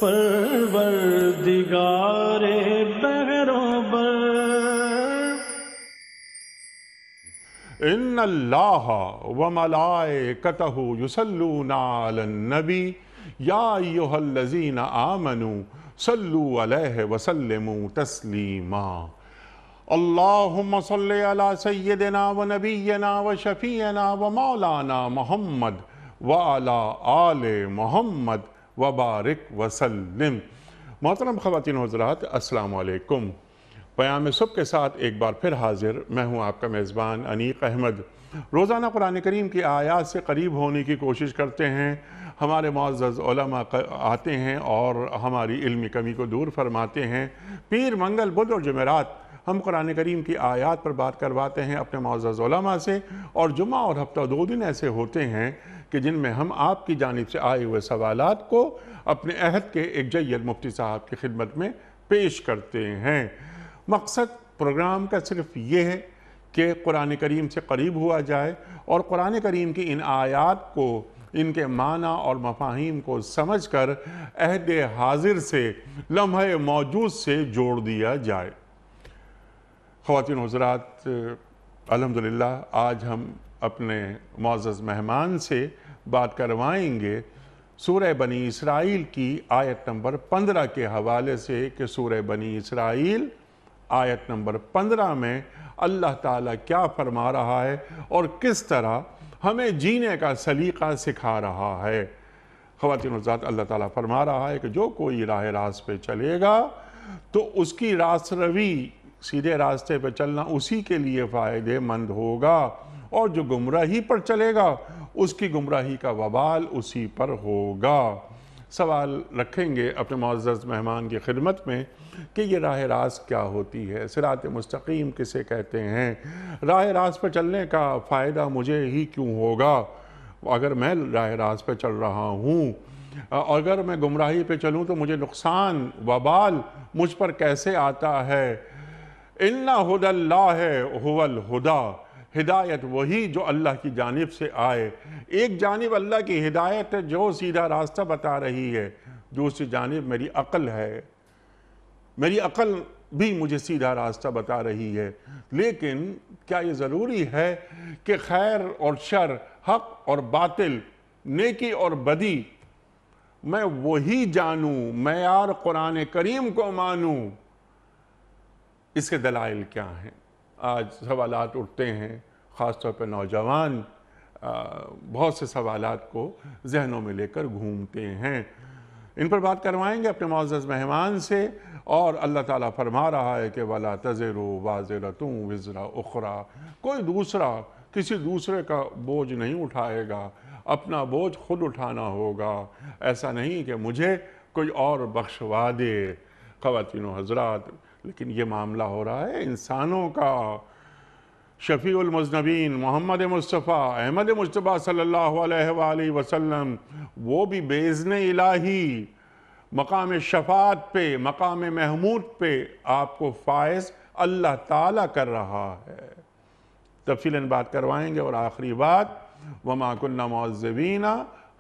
پروردگار بہروبر ان اللہ وملائکتہ یصلون علی النبی یا ایھا الذین آمنوا صلوا علیہ وسلموا تسلیما اللہم صلی علی سیدنا و نبینا و شفیعنا و مولانا محمد وعلی آل محمد وبارک وسلم۔ محترم خواتین و حضرات، السلام علیکم۔ پیام صبح کے ساتھ ایک بار پھر حاضر میں ہوں آپ کا میزبان انیق احمد۔ روزانہ قرآن کریم کی آیات سے قریب ہونے کی کوشش کرتے ہیں۔ ہمارے معزز علماء آتے ہیں اور ہماری علمی کمی کو دور فرماتے ہیں۔ پیر، منگل، بدھ اور جمعرات ہم قرآن کریم کی آیات پر بات کرواتے ہیں اپنے معزز علماء سے، اور جمعہ اور ہفتہ 2 دن ایسے ہوتے ہیں کہ جن میں ہم آپ کی جانب سے آئے ہوئے سوالات کو اپنے عہد کے ایک جید مفتی صاحب کی خدمت میں پیش کرتے ہیں۔ مقصد پروگرام کا صرف یہ ہے کہ قرآن کریم سے قریب ہوا جائے اور قرآن کریم کی ان آیات کو، ان کے معنی اور مفاہیم کو سمجھ کر عہد حاضر سے، لمحہ موجود سے جوڑ دیا جائے۔ خواتین و حضرات، الحمدللہ آج ہم اپنے معزز مہمان سے بات کروائیں گے سورہ بنی اسرائیل کی آیت نمبر 15 کے حوالے سے، کہ سورہ بنی اسرائیل آیت نمبر 15 میں اللہ تعالیٰ کیا فرما رہا ہے اور کس طرح ہمیں جینے کا سلیقہ سکھا رہا ہے۔ خواتین و حضرات، اللہ تعالیٰ فرما رہا ہے کہ جو کوئی راہ راست پہ چلے گا تو اس کی راست روی، سیدھے راستے پہ چلنا اسی کے لیے فائدہ مند ہوگا، اور جو گمراہی پر چلے گا اس کی گمراہی کا وبال اسی پر ہوگا۔ سوال رکھیں گے اپنے معزز مہمان کی خدمت میں کہ یہ راہ راست کیا ہوتی ہے، صراط مستقیم کسے کہتے ہیں، راہ راست پہ چلنے کا فائدہ مجھے ہی کیوں ہوگا اگر میں راہ راست پہ چل رہا ہوں، اگر میں گمراہی پہ چلوں تو مجھے نقصان، وبال مجھ پر کیسے آتا ہے۔ اِنَّ هُدَى اللَّهِ هُوَ الْهُدَى، ہدایت وہی جو اللہ کی جانب سے آئے۔ ایک جانب اللہ کی ہدایت ہے جو سیدھا راستہ بتا رہی ہے، دوسری جانب میری عقل ہے، میری عقل بھی مجھے سیدھا راستہ بتا رہی ہے۔ لیکن کیا یہ ضروری ہے کہ خیر اور شر، حق اور باطل، نیکی اور بدی میں وہی جانوں، معیار قرآن کریم کو مانوں؟ اس کے دلائل کیا ہیں؟ آج سوالات اٹھتے ہیں، خاص طور پہ نوجوان بہت سے سوالات کو ذہنوں میں لے کر گھومتے ہیں۔ ان پر بات کروائیں گے اپنے معزز مہمان سے، اور اللہ تعالیٰ فرما رہا ہے کہ وَلَا تَزِرُ وَازِرَةٌ وِزْرَ أُخْرَى، کوئی دوسرا کسی دوسرے کا بوجھ نہیں اٹھائے گا، اپنا بوجھ خود اٹھانا ہوگا۔ ایسا نہیں کہ مجھے کوئی اور بخشوا دے۔ خواتین و حضرات، لیکن یہ معاملہ ہو رہا ہے انسانوں کا۔ شفیع المذنبین محمد مصطفیٰ احمد مجتبیٰ صلی اللہ علیہ وآلہ وسلم، وہ بھی باذن الہی مقام شفاعت پہ، مقام محمود پہ آپ کو فائز اللہ تعالیٰ کر رہا ہے۔ تفصیلاً بات کروائیں گے۔ اور آخری بات، وَمَا كُنَّا مُعَذِّبِينَ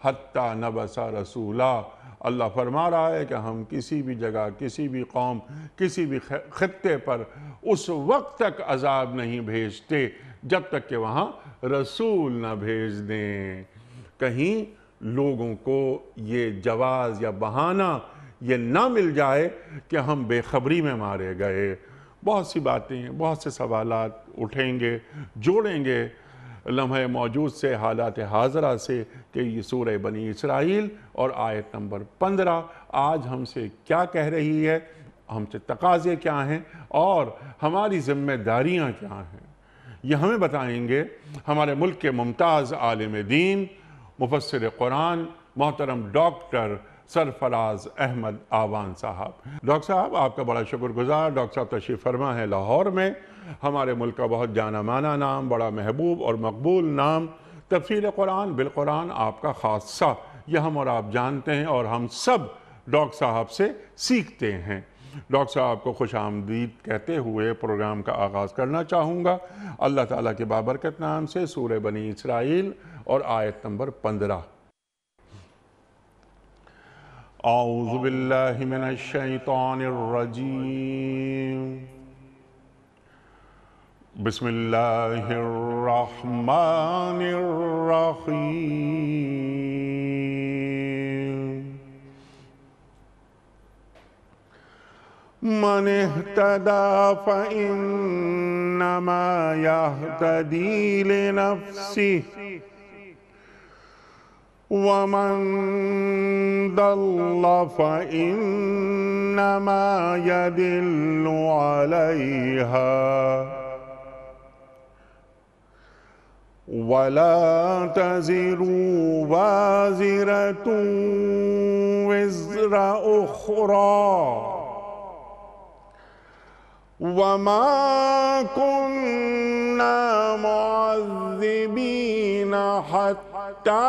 حَتَّى نَبْعَثَ رَسُولًا، اللہ فرما رہا ہے کہ ہم کسی بھی جگہ، کسی بھی قوم، کسی بھی خطے پر اس وقت تک عذاب نہیں بھیجتے جب تک کہ وہاں رسول نہ بھیج دیں۔ کہیں لوگوں کو یہ جواز یا بہانہ یہ نہ مل جائے کہ ہم بے خبری میں مارے گئے۔ بہت سی باتیں، بہت سے سوالات اٹھیں گے، جوڑیں گے لمحہ موجود سے، حالات حاضرہ سے، کہ یہ سورہ بنی اسرائیل اور آیت نمبر 15 آج ہم سے کیا کہہ رہی ہے، ہم سے تقاضے کیا ہیں اور ہماری ذمہ داریاں کیا ہیں، یہ ہمیں بتائیں گے ہمارے ملک کے ممتاز عالم دین، مفسر قرآن، محترم ڈاکٹر سرفراز احمد آوان صاحب۔ ڈاکٹر صاحب، آپ کا بڑا شکر گزار۔ ڈاکٹر صاحب تشریف فرما ہے لاہور میں، ہمارے ملک کا بہت جانا مانا نام، بڑا محبوب اور مقبول نام، تفسیر قرآن بالقرآن آپ کا خاصہ، یہ ہم اور آپ جانتے ہیں، اور ہم سب ڈاکٹر صاحب سے سیکھتے ہیں۔ ڈاکٹر صاحب کو خوش آمدید کہتے ہوئے پروگرام کا آغاز کرنا چاہوں گا اللہ تعالیٰ کے بابرکت نام سے، سورہ بنی اسرائیل اور آیت نمبر 15۔ اعوذ باللہ من الشیطان الرجیم بسم اللہ الرحمن الرحیم من اهتدى فإنما يهتدي لنفسه ومن ضل فإنما يدل عليها ولا تزر وازرة وزر أخرى وما كنا معذبين حتى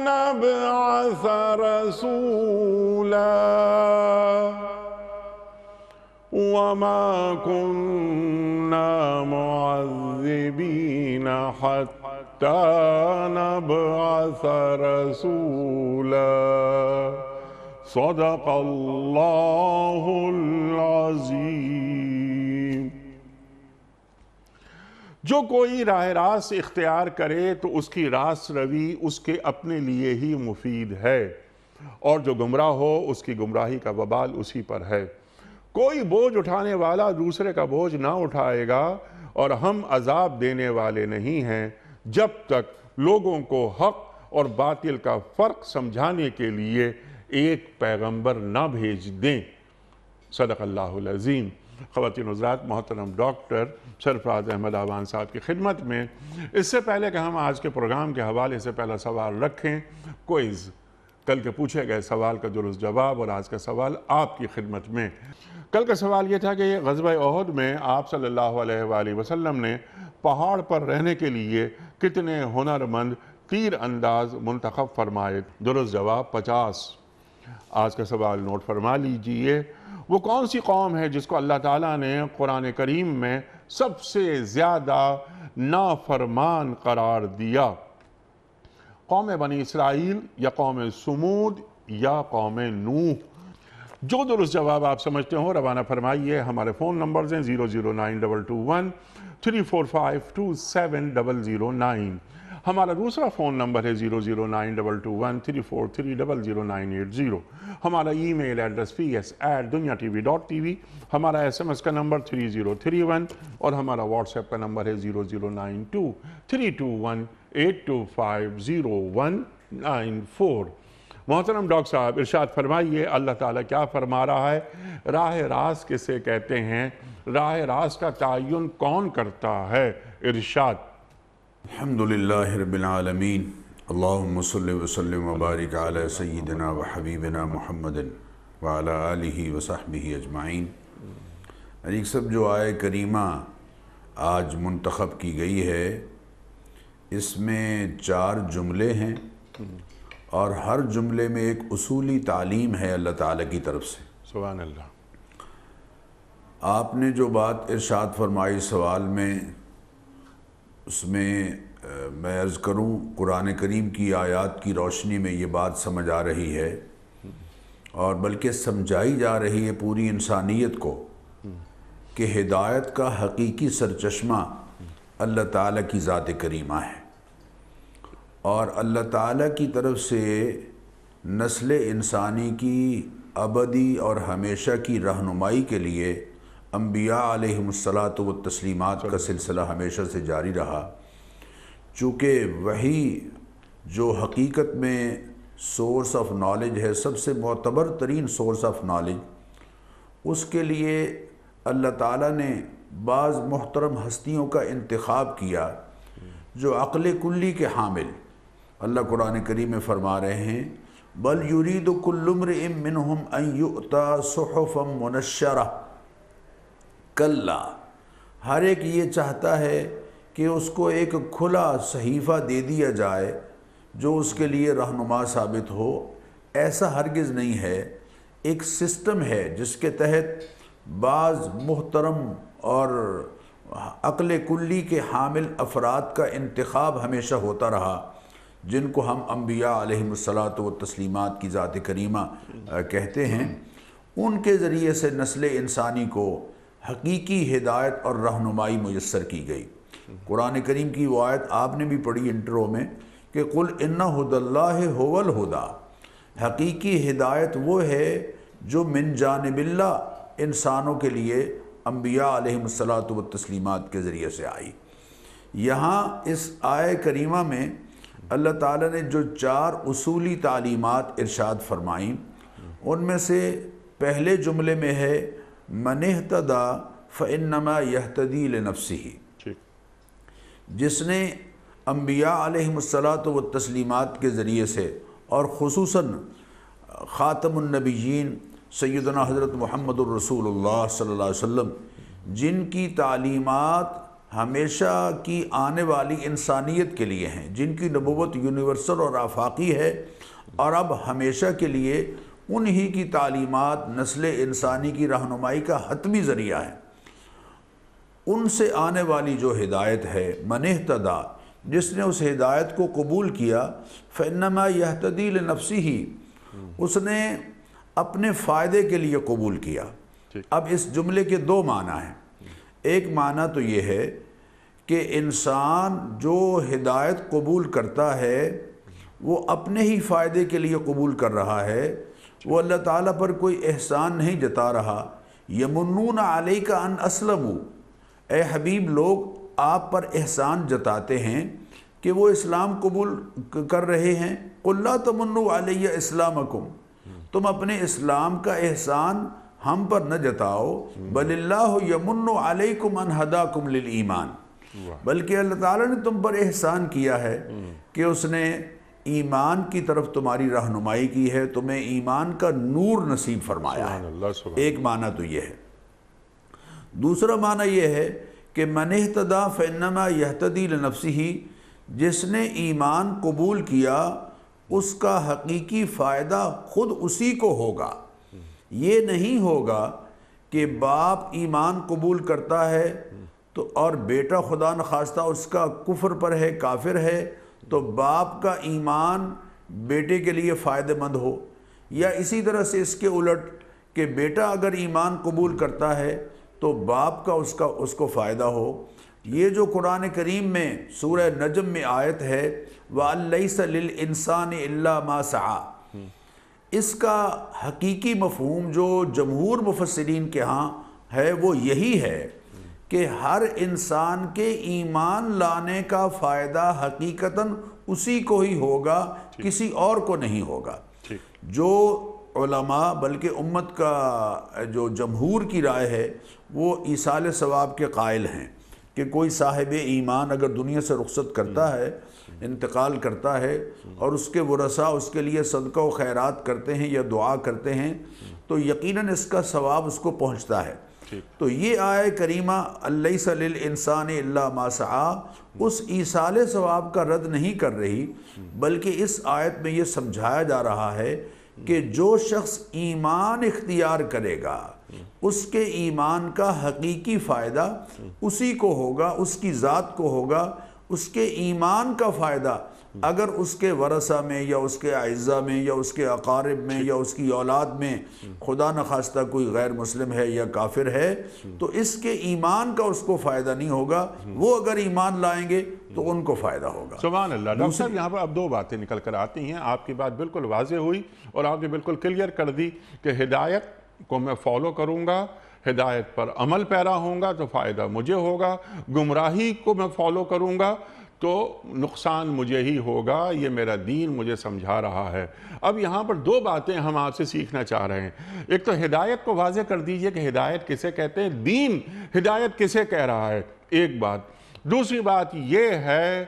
نبعث رسولا وما كنا معذبين حتى نبعث رسولا صدق اللہ العظیم۔ جو کوئی راہ راست اختیار کرے تو اس کی راست روی اس کے اپنے لیے ہی مفید ہے، اور جو گمراہ ہو اس کی گمراہی کا وبال اسی پر ہے۔ کوئی بوجھ اٹھانے والا دوسرے کا بوجھ نہ اٹھائے گا، اور ہم عذاب دینے والے نہیں ہیں جب تک لوگوں کو حق اور باطل کا فرق سمجھانے کے لیے ایک پیغمبر نہ بھیج دیں۔ صدق اللہ العظیم۔ خواتین حضرات، محترم ڈاکٹر سرفراز احمد آوان صاحب کی خدمت میں اس سے پہلے کہ ہم آج کے پروگرام کے حوالے سے پہلا سوال رکھیں، کوئز، کل کے پوچھے گئے سوال کا درست جواب اور آج کا سوال آپ کی خدمت میں۔ کل کا سوال یہ تھا کہ غزوہ احد میں آپ صلی اللہ علیہ وآلہ وسلم نے پہاڑ پر رہنے کے لیے کتنے ہنرمند تیر انداز منتخب فرمائے؟ درست جواب 50۔ آج کا سوال نوٹ فرما لیجئے۔ وہ کون سی قوم ہے جس کو اللہ تعالیٰ نے قرآن کریم میں سب سے زیادہ نافرمان قرار دیا؟ قوم بنی اسرائیل یا قوم سمود یا قوم نوح؟ جو درست جواب آپ سمجھتے ہوں روانہ فرمائیے۔ ہمارے فون نمبرز ہیں 00922 3452709۔ ہمارا دوسرا فون نمبر ہے 00922 343000980۔ ہمارا ای میل ایڈریس ps@dunyatv.tv۔ ہمارا SMS کا نمبر 3031 اور ہمارا واٹس ایپ کا نمبر ہے 0092 321 8250194۔ محترم ڈاکٹر صاحب، ارشاد فرمائیے، اللہ تعالیٰ کیا فرما رہا ہے؟ راہ راست کسے کہتے ہیں؟ راہ راست کا تعین کون کرتا ہے؟ ارشاد۔ الحمدللہ رب العالمین، اللہم صلی وسلم وبارک علی سیدنا و حبیبنا محمد وعلی آلہ وصحبہ اجمعین۔ علیق صاحب، جو آیہ کریمہ آج منتخب کی گئی ہے اس میں 4 جملے ہیں، اور ہر جملے میں ایک اصولی تعلیم ہے اللہ تعالیٰ کی طرف سے۔ سبحان اللہ۔ آپ نے جو بات ارشاد فرمائی سوال میں، اس میں میں عرض کروں قرآن کریم کی آیات کی روشنی میں یہ بات سمجھ آ رہی ہے، اور بلکہ سمجھائی جا رہی ہے پوری انسانیت کو، کہ ہدایت کا حقیقی سرچشمہ اللہ تعالیٰ کی ذات کریمہ ہے، اور اللہ تعالیٰ کی طرف سے نسل انسانی کی ابدی اور ہمیشہ کی رہنمائی کے لیے انبیاء علیہم الصلاۃ والتسلیمات کا سلسلہ ہمیشہ سے جاری رہا۔ چونکہ وہی جو حقیقت میں سورس آف نالج ہے، سب سے معتبر ترین سورس آف نالج، اس کے لیے اللہ تعالیٰ نے بعض محترم ہستیوں کا انتخاب کیا جو عقل کلی کے حامل۔ اللہ قرآن کریم میں فرما رہے ہیں بل یرید کل امرئ منہم ان یؤتی صحفا منشرہ، کلا، ہر ایک یہ چاہتا ہے کہ اس کو ایک کھلا صحیفہ دے دیا جائے جو اس کے لیے رہنما ثابت ہو۔ ایسا ہرگز نہیں ہے۔ ایک سسٹم ہے جس کے تحت بعض محترم اور عقل کلی کے حامل افراد کا انتخاب ہمیشہ ہوتا رہا، جن کو ہم انبیاء علیہم الصلاۃ والتسلیمات کی ذات کریمہ کہتے ہیں، ان کے ذریعے سے نسل انسانی کو حقیقی ہدایت اور رہنمائی میسر کی گئی۔ قرآن کریم کی وہ آیت آپ نے بھی پڑھی انٹرو میں کہ قُلْ إِنَّ هُدَى اللَّهِ هُوَ الْهُدَى، حقیقی ہدایت وہ ہے جو من جانب اللہ انسانوں کے لیے انبیاء علیہم الصلاۃ والتسلیمات کے ذریعے سے آئی۔ یہاں اس آیہ کریمہ میں اللہ تعالیٰ نے جو 4 اصولی تعلیمات ارشاد فرمائیں، ان میں سے پہلے جملے میں ہے من اہتدی فإنما یہتدی لنفسہ، جس نے انبیاء علیہم الصلاۃ والتسلیمات کے ذریعے سے اور خصوصاً خاتم النبیین سیدنا حضرت محمد الرسول اللہ صلی اللہ علیہ وسلم، جن کی تعلیمات ہمیشہ کی آنے والی انسانیت کے لیے ہیں، جن کی نبوت یونیورسل اور آفاقی ہے اور اب ہمیشہ کے لیے انہی کی تعلیمات نسل انسانی کی رہنمائی کا حتمی ذریعہ ہے، ان سے آنے والی جو ہدایت ہے من اہتدی، جس نے اس ہدایت کو قبول کیا، فإنما یہتدی لنفسہ، اس نے اپنے فائدے کے لیے قبول کیا۔ اب اس جملے کے 2 معنی ہیں۔ ایک معنی تو یہ ہے کہ انسان جو ہدایت قبول کرتا ہے وہ اپنے ہی فائدے کے لیے قبول کر رہا ہے، وہ اللہ تعالیٰ پر کوئی احسان نہیں جتا رہا۔ یمنون علیک ان اسلموا، اے حبیب لوگ آپ پر احسان جتاتے ہیں کہ وہ اسلام قبول کر رہے ہیں۔ قل لا تمنوا علی اسلامکم، تم اپنے اسلام کا احسان ہم پر نہ جتاؤ، بل اللہ یمن علیکم ان ہداکم للایمان، بلکہ اللہ تعالیٰ نے تم پر احسان کیا ہے کہ اس نے ایمان کی طرف تمہاری رہنمائی کی ہے، تمہیں ایمان کا نور نصیب فرمایا ہے۔ ایک معنی تو یہ ہے۔ دوسرا معنی یہ ہے کہ من اہتدی فإنما یہتدی لنفسہ، جس نے ایمان قبول کیا اس کا حقیقی فائدہ خود اسی کو ہوگا۔ یہ نہیں ہوگا کہ باپ ایمان قبول کرتا ہے تو اور بیٹا خدا نخواستہ اس کا کفر پر ہے، کافر ہے، تو باپ کا ایمان بیٹے کے لیے فائدہ مند ہو، یا اسی طرح سے اس کے الٹ کہ بیٹا اگر ایمان قبول کرتا ہے تو باپ کا اس کو فائدہ ہو۔ یہ جو قرآن کریم میں سورہ نجم میں آیت ہے وَأَن لَيْسَ لِلْإِنسَانِ إِلَّا مَا سَعَى، اس کا حقیقی مفہوم جو جمہور مفسرین کے ہاں ہے وہ یہی ہے کہ ہر انسان کے ایمان لانے کا فائدہ حقیقتاً اسی کو ہی ہوگا، کسی اور کو نہیں ہوگا۔ جو علماء بلکہ امت کا جو جمہور کی رائے ہے وہ ایصال ثواب کے قائل ہیں کہ کوئی صاحب ایمان اگر دنیا سے رخصت کرتا ہے، انتقال کرتا ہے، اور اس کے ورثاء اس کے لیے صدقہ و خیرات کرتے ہیں یا دعا کرتے ہیں تو یقیناً اس کا ثواب اس کو پہنچتا ہے۔ تو یہ آیہ کریمہ لیس للانسان الا ما سعی اس ایصال ثواب کا رد نہیں کر رہی، بلکہ اس آیت میں یہ سمجھایا جا رہا ہے کہ جو شخص ایمان اختیار کرے گا اس کے ایمان کا حقیقی فائدہ اسی کو ہوگا، اس کی ذات کو ہوگا۔ اس کے ایمان کا فائدہ اگر اس کے ورثہ میں یا اس کے اعزاء میں یا اس کے اقارب میں یا اس کی اولاد میں خدا نخواستہ کوئی غیر مسلم ہے یا کافر ہے تو اس کے ایمان کا اس کو فائدہ نہیں ہوگا، وہ اگر ایمان لائیں گے تو ان کو فائدہ ہوگا۔ سبحان اللہ۔ ڈاکٹر صاحب یہاں پر اب 2 باتیں نکل کر آتی ہیں، آپ کی بات بالکل واضح ہوئی اور آپ نے بالکل کلیئر کر دی کہ ہدایت کو میں فالو کروں گا، ہدایت پر عمل پیرا ہوں گا تو فائدہ مجھے ہوگا، گمراہی کو میں فالو کروں گا تو نقصان مجھے ہی ہوگا، یہ میرا دین مجھے سمجھا رہا ہے۔ اب یہاں پر 2 باتیں ہم آپ سے سیکھنا چاہ رہے ہیں۔ ایک تو ہدایت کو واضح کر دیجئے کہ ہدایت کسے کہتے ہیں، دین ہدایت کسے کہہ رہا ہے، ایک بات۔ دوسری بات یہ ہے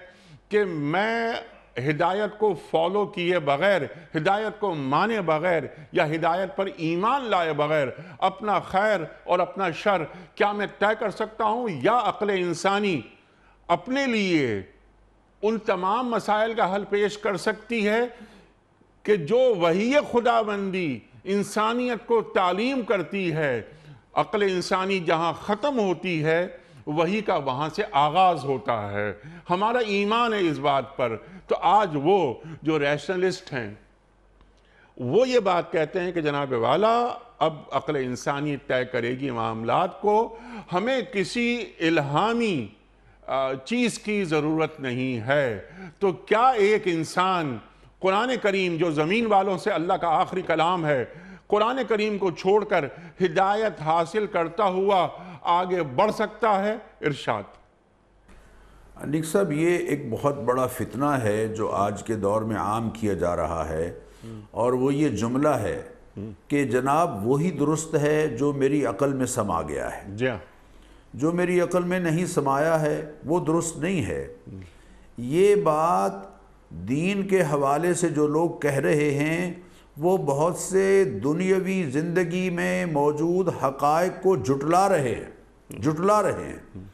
کہ میں ہدایت کو فالو کیے بغیر، ہدایت کو مانے بغیر یا ہدایت پر ایمان لائے بغیر اپنا خیر اور اپنا شر کیا میں طے کر سکتا ہوں، یا عقل انسانی اپنے لیے ان تمام مسائل کا حل پیش کر سکتی ہے کہ جو وحی خداوندی انسانیت کو تعلیم کرتی ہے۔ عقل انسانی جہاں ختم ہوتی ہے وحی کا وہاں سے آغاز ہوتا ہے۔ ہمارا ایمان ہے اس بات پر۔ تو آج وہ جو ریشنلسٹ ہیں وہ یہ بات کہتے ہیں کہ جناب والا اب عقل انسانی طے کرے گی معاملات کو، ہمیں کسی الہامی چیز کی ضرورت نہیں ہے۔ تو کیا ایک انسان قرآن کریم جو زمین والوں سے اللہ کا آخری کلام ہے، قرآن کریم کو چھوڑ کر ہدایت حاصل کرتا ہوا آگے بڑھ سکتا ہے؟ ارشاد۔ نیک صاحب، یہ ایک بہت بڑا فتنہ ہے جو آج کے دور میں عام کیا جا رہا ہے، اور وہ یہ جملہ ہے کہ جناب وہی درست ہے جو میری عقل میں سما گیا ہے، جی ہاں، جو میری عقل میں نہیں سمایا ہے وہ درست نہیں ہے۔ یہ بات دین کے حوالے سے جو لوگ کہہ رہے ہیں وہ بہت سے دنیاوی زندگی میں موجود حقائق کو جھٹلا رہے ہیں۔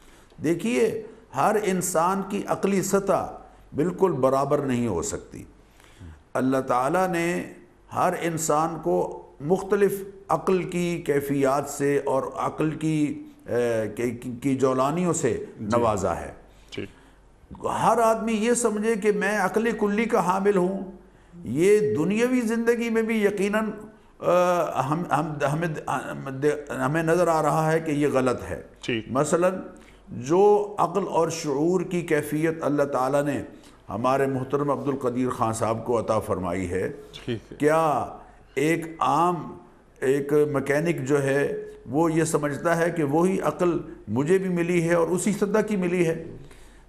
دیکھیے، ہر انسان کی عقلی سطح بالکل برابر نہیں ہو سکتی۔ اللہ تعالیٰ نے ہر انسان کو مختلف عقل کی کیفیات سے اور عقل کی جولانیوں سے نوازا ہے۔ ہر آدمی یہ سمجھے کہ میں عقل کلی کا حامل ہوں، یہ دنیاوی زندگی میں بھی یقیناً ہمیں نظر آ رہا ہے کہ یہ غلط ہے۔ مثلا جو عقل اور شعور کی کیفیت اللہ تعالیٰ نے ہمارے محترم عبد القدیر خان صاحب کو عطا فرمائی ہے، کیا ایک عام میکینک جو ہے وہ یہ سمجھتا ہے کہ وہی عقل مجھے بھی ملی ہے اور اسی سطح کی ملی ہے؟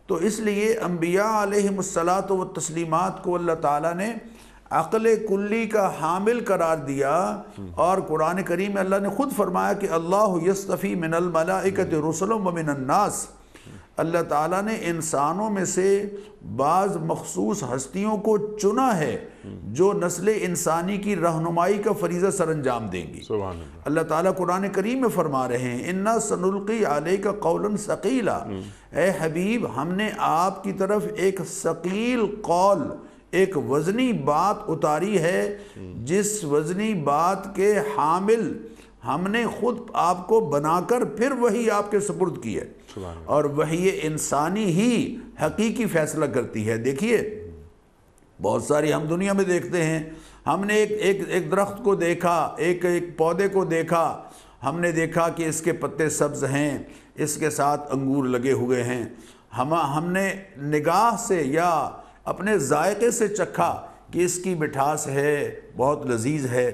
تو اس لیے انبیاء علیہم الصلاۃ والتسلیمات کو اللہ تعالیٰ نے عقل کلی کا حامل قرار دیا، اور قرآن کریم میں اللہ نے خود فرمایا کہ اللہ یصطفی من الملائکۃ رسلا ومن الناس۔ اللہ تعالیٰ نے انسانوں میں سے بعض مخصوص ہستیوں کو چنا ہے جو نسل انسانی کی رہنمائی کا فریضہ سر انجام دیں گی۔ اللہ تعالیٰ قرآن کریم میں فرما رہے ہیں اِنَّا سَنُلْقِي عَلَيْكَ قَوْلًا ثَقِيلًا، اے حبیب ہم نے آپ کی طرف ایک ثقیل قول، ایک وزنی بات اتاری ہے، جس وزنی بات کے حامل ہم نے خود آپ کو بنا کر پھر وہی آپ کے سپرد کی ہے، اور وہی انسانی ہی حقیقی فیصلہ کرتی ہے۔ دیکھیے، بہت ساری ہم دنیا میں دیکھتے ہیں، ہم نے ایک درخت کو دیکھا، ایک پودے کو دیکھا، ہم نے دیکھا کہ اس کے پتے سبز ہیں، اس کے ساتھ انگور لگے ہوئے ہیں، ہم نے نگاہ سے یا اپنے ذائقے سے چکھا کہ اس کی مٹھاس ہے، بہت لذیذ ہے۔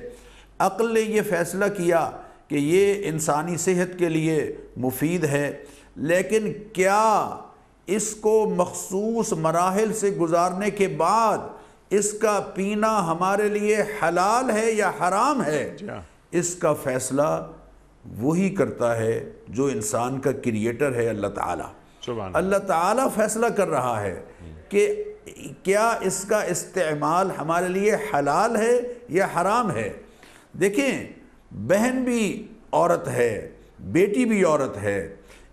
عقل نے یہ فیصلہ کیا کہ یہ انسانی صحت کے لیے مفید ہے، لیکن کیا اس کو مخصوص مراحل سے گزارنے کے بعد اس کا پینا ہمارے لیے حلال ہے یا حرام ہے؟ اس کا فیصلہ وہی کرتا ہے جو انسان کا کریٹر ہے، اللہ تعالیٰ۔ اللہ تعالیٰ فیصلہ کر رہا ہے کہ کیا اس کا استعمال ہمارے لیے حلال ہے یا حرام ہے۔ دیکھیں، بہن بھی عورت ہے، بیٹی بھی عورت ہے،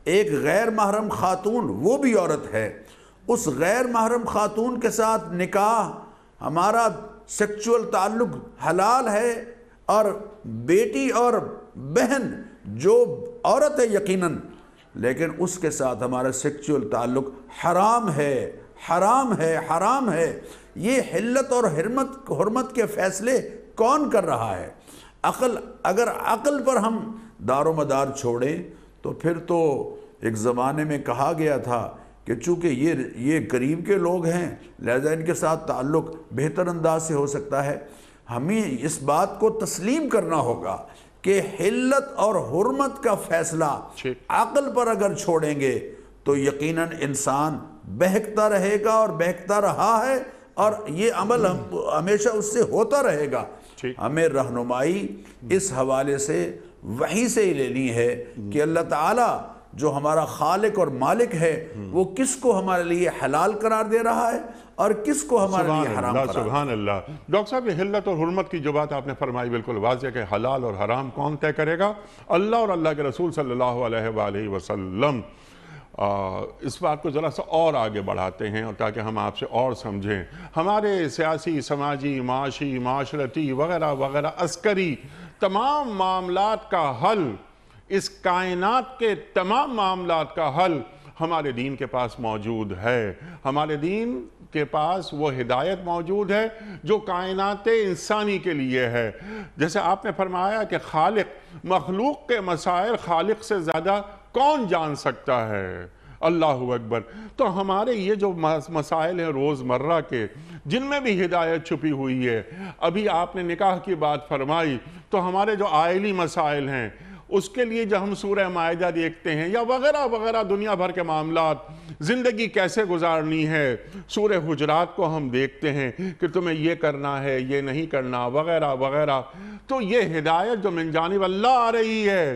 ایک غیر محرم خاتون وہ بھی عورت ہے، اس غیر محرم خاتون کے ساتھ نکاح، ہمارا سیکچول تعلق حلال ہے، اور بیٹی اور بہن جو عورت ہے یقیناً، لیکن اس کے ساتھ ہمارا سیکچول تعلق حرام ہے، حرام ہے، حرام ہے۔ یہ حلت اور حرمت کے فیصلے کون کر رہا ہے؟ عقل۔ اگر عقل پر ہم دار و مدار چھوڑیں تو پھر تو ایک زمانے میں کہا گیا تھا کہ چونکہ یہ قریب کے لوگ ہیں لہذا ان کے ساتھ تعلق بہتر انداز سے ہو سکتا ہے۔ ہمیں اس بات کو تسلیم کرنا ہوگا کہ حلت اور حرمت کا فیصلہ عقل پر اگر چھوڑیں گے تو یقیناً انسان بہکتا رہے گا اور بہکتا رہا ہے، اور یہ عمل ہمیشہ اس سے ہوتا رہے گا۔ ہمیں رہنمائی اس حوالے سے وحی سے ہی لینی ہے کہ اللہ تعالیٰ جو ہمارا خالق اور مالک ہے وہ کس کو ہمارے لیے حلال قرار دے رہا ہے اور کس کو ہمارے لیے حرام قرار دے رہا ہے۔ سبحان اللہ۔ ڈاکٹر صاحب، یہ حلت اور حرمت کی جو بات آپ نے فرمائی بالکل واضح کہ حلال اور حرام کون طے کرے گا؟ اللہ اور اللہ کے رسول صلی اللہ علیہ وآلہ وسلم۔ اس بات کو ذرا سا اور آگے بڑھاتے ہیں اور تاکہ ہم آپ سے اور سمجھیں۔ ہمارے سیاسی، سماجی، معاشی، معاشرتی وغیرہ وغیرہ عسکری تمام معاملات کا حل اس کائنات کے تمام معاملات کا حل ہمارے دین کے پاس موجود ہے۔ ہمارے دین کے پاس وہ ہدایت موجود ہے جو کائنات انسانی کے لیے ہے۔ جیسے آپ نے فرمایا کہ خالق، مخلوق کے مسائل خالق سے زیادہ کون جان سکتا ہے؟ اللہ اکبر۔ تو ہمارے یہ جو مسائل ہیں روزمرہ کے، جن میں بھی ہدایت چھپی ہوئی ہے، ابھی آپ نے نکاح کی بات فرمائی، تو ہمارے جو آئلی مسائل ہیں اس کے لیے جو ہم سورہ مائدہ دیکھتے ہیں یا وغیرہ وغیرہ دنیا بھر کے معاملات، زندگی کیسے گزارنی ہے، سورہ حجرات کو ہم دیکھتے ہیں کہ تمہیں یہ کرنا ہے، یہ نہیں کرنا، وغیرہ وغیرہ۔ تو یہ ہدایت جو من جانب اللہ آ رہی ہے،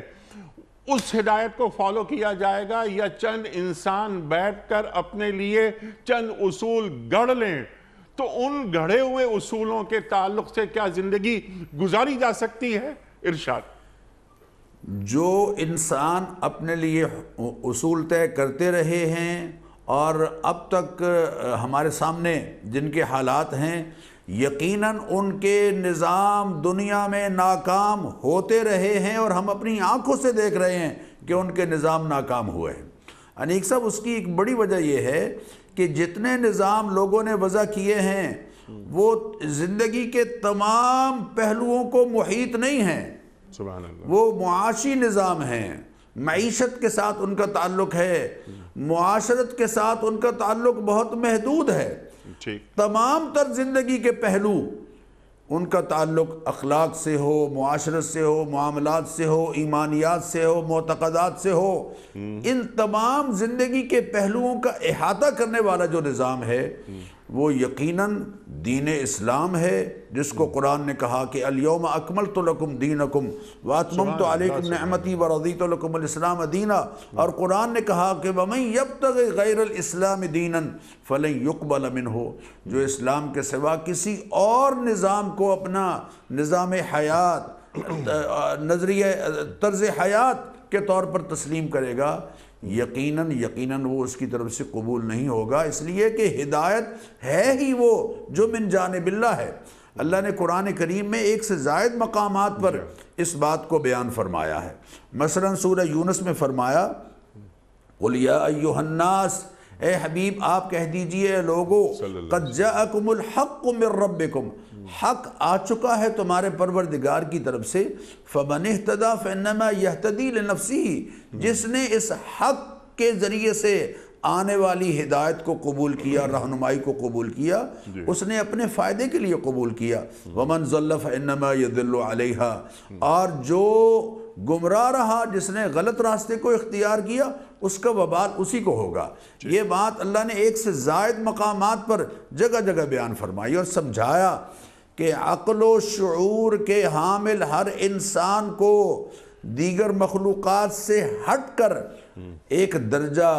اس ہدایت کو فالو کیا جائے گا یا چند انسان بیٹھ کر اپنے لیے چند اصول گڑھ لیں؟ تو ان گڑھے ہوئے اصولوں کے تعلق سے کیا زندگی گزاری جا سکتی ہے؟ ارشاد۔ جو انسان اپنے لیے اصول طے کرتے رہے ہیں اور اب تک ہمارے سامنے جن کے حالات ہیں، یقیناً ان کے نظام دنیا میں ناکام ہوتے رہے ہیں اور ہم اپنی آنکھوں سے دیکھ رہے ہیں کہ ان کے نظام ناکام ہوئے ہیں۔ انیک صاحب، اس کی ایک بڑی وجہ یہ ہے کہ جتنے نظام لوگوں نے وضع کیے ہیں وہ زندگی کے تمام پہلوؤں کو محیط نہیں ہیں۔ سبحان اللہ۔ وہ معاشی نظام ہیں، معیشت کے ساتھ ان کا تعلق ہے، معاشرت کے ساتھ ان کا تعلق بہت محدود ہے۔ تمام تر زندگی کے پہلو، ان کا تعلق اخلاق سے ہو، معاشرت سے ہو، معاملات سے ہو، ایمانیات سے ہو، معتقدات سے ہو، ان تمام زندگی کے پہلوؤں کا احاطہ کرنے والا جو نظام ہے وہ یقیناً دین اسلام ہے، جس کو قرآن نے کہا کہ الیوم اکملت لکم دینکم واتممت علیکم نعمتی ورضیت لکم الاسلام دینا، اور قرآن نے کہا کہ ومن یبتغی غیر الاسلام دینا فلن یقبل منہ، جو اسلام کے سوا کسی اور نظام کو اپنا نظام حیات، نظریہ طرز حیات کے طور پر تسلیم کرے گا، یقیناً وہ اس کی طرف سے قبول نہیں ہوگا، اس لیے کہ ہدایت ہے ہی وہ جو من جانب اللہ ہے۔ اللہ نے قرآن کریم میں ایک سے زائد مقامات پر اس بات کو بیان فرمایا ہے۔ مثلا سورہ یونس میں فرمایا قُلْ يَا أَيُّهَا النَّاسِ، اے حبیب آپ کہہ دیجئے لوگو، قَدْ جَاءَكُمُ الْحَقُّ مِنْ رَبِّكُمْ، حق آ چکا ہے تمہارے پروردگار کی طرف سے، فَمَنِ اهْتَدَى فَإِنَّمَا يَهْتَدِي لِنَفْسِهِ، جس نے اس حق کے ذریعے سے آنے والی ہدایت کو قبول کیا، رہنمائی کو قبول کیا، اس نے اپنے فائدے کے لیے قبول کیا۔ وَمَنْ ضَلَّ فَإِنَّمَا يَضِلُّ عَلَيْهَا، اور جو گمراہ رہا، جس نے غلط راستے کو اختیار کیا، اس کا وبال اسی کو ہوگا۔ یہ بات اللہ نے ایک سے زائد مقامات پر جگہ جگہ بیان فرمائی اور سمجھایا کہ عقل و شعور کے حامل ہر انسان کو دیگر مخلوقات سے ہٹ کر ایک درجہ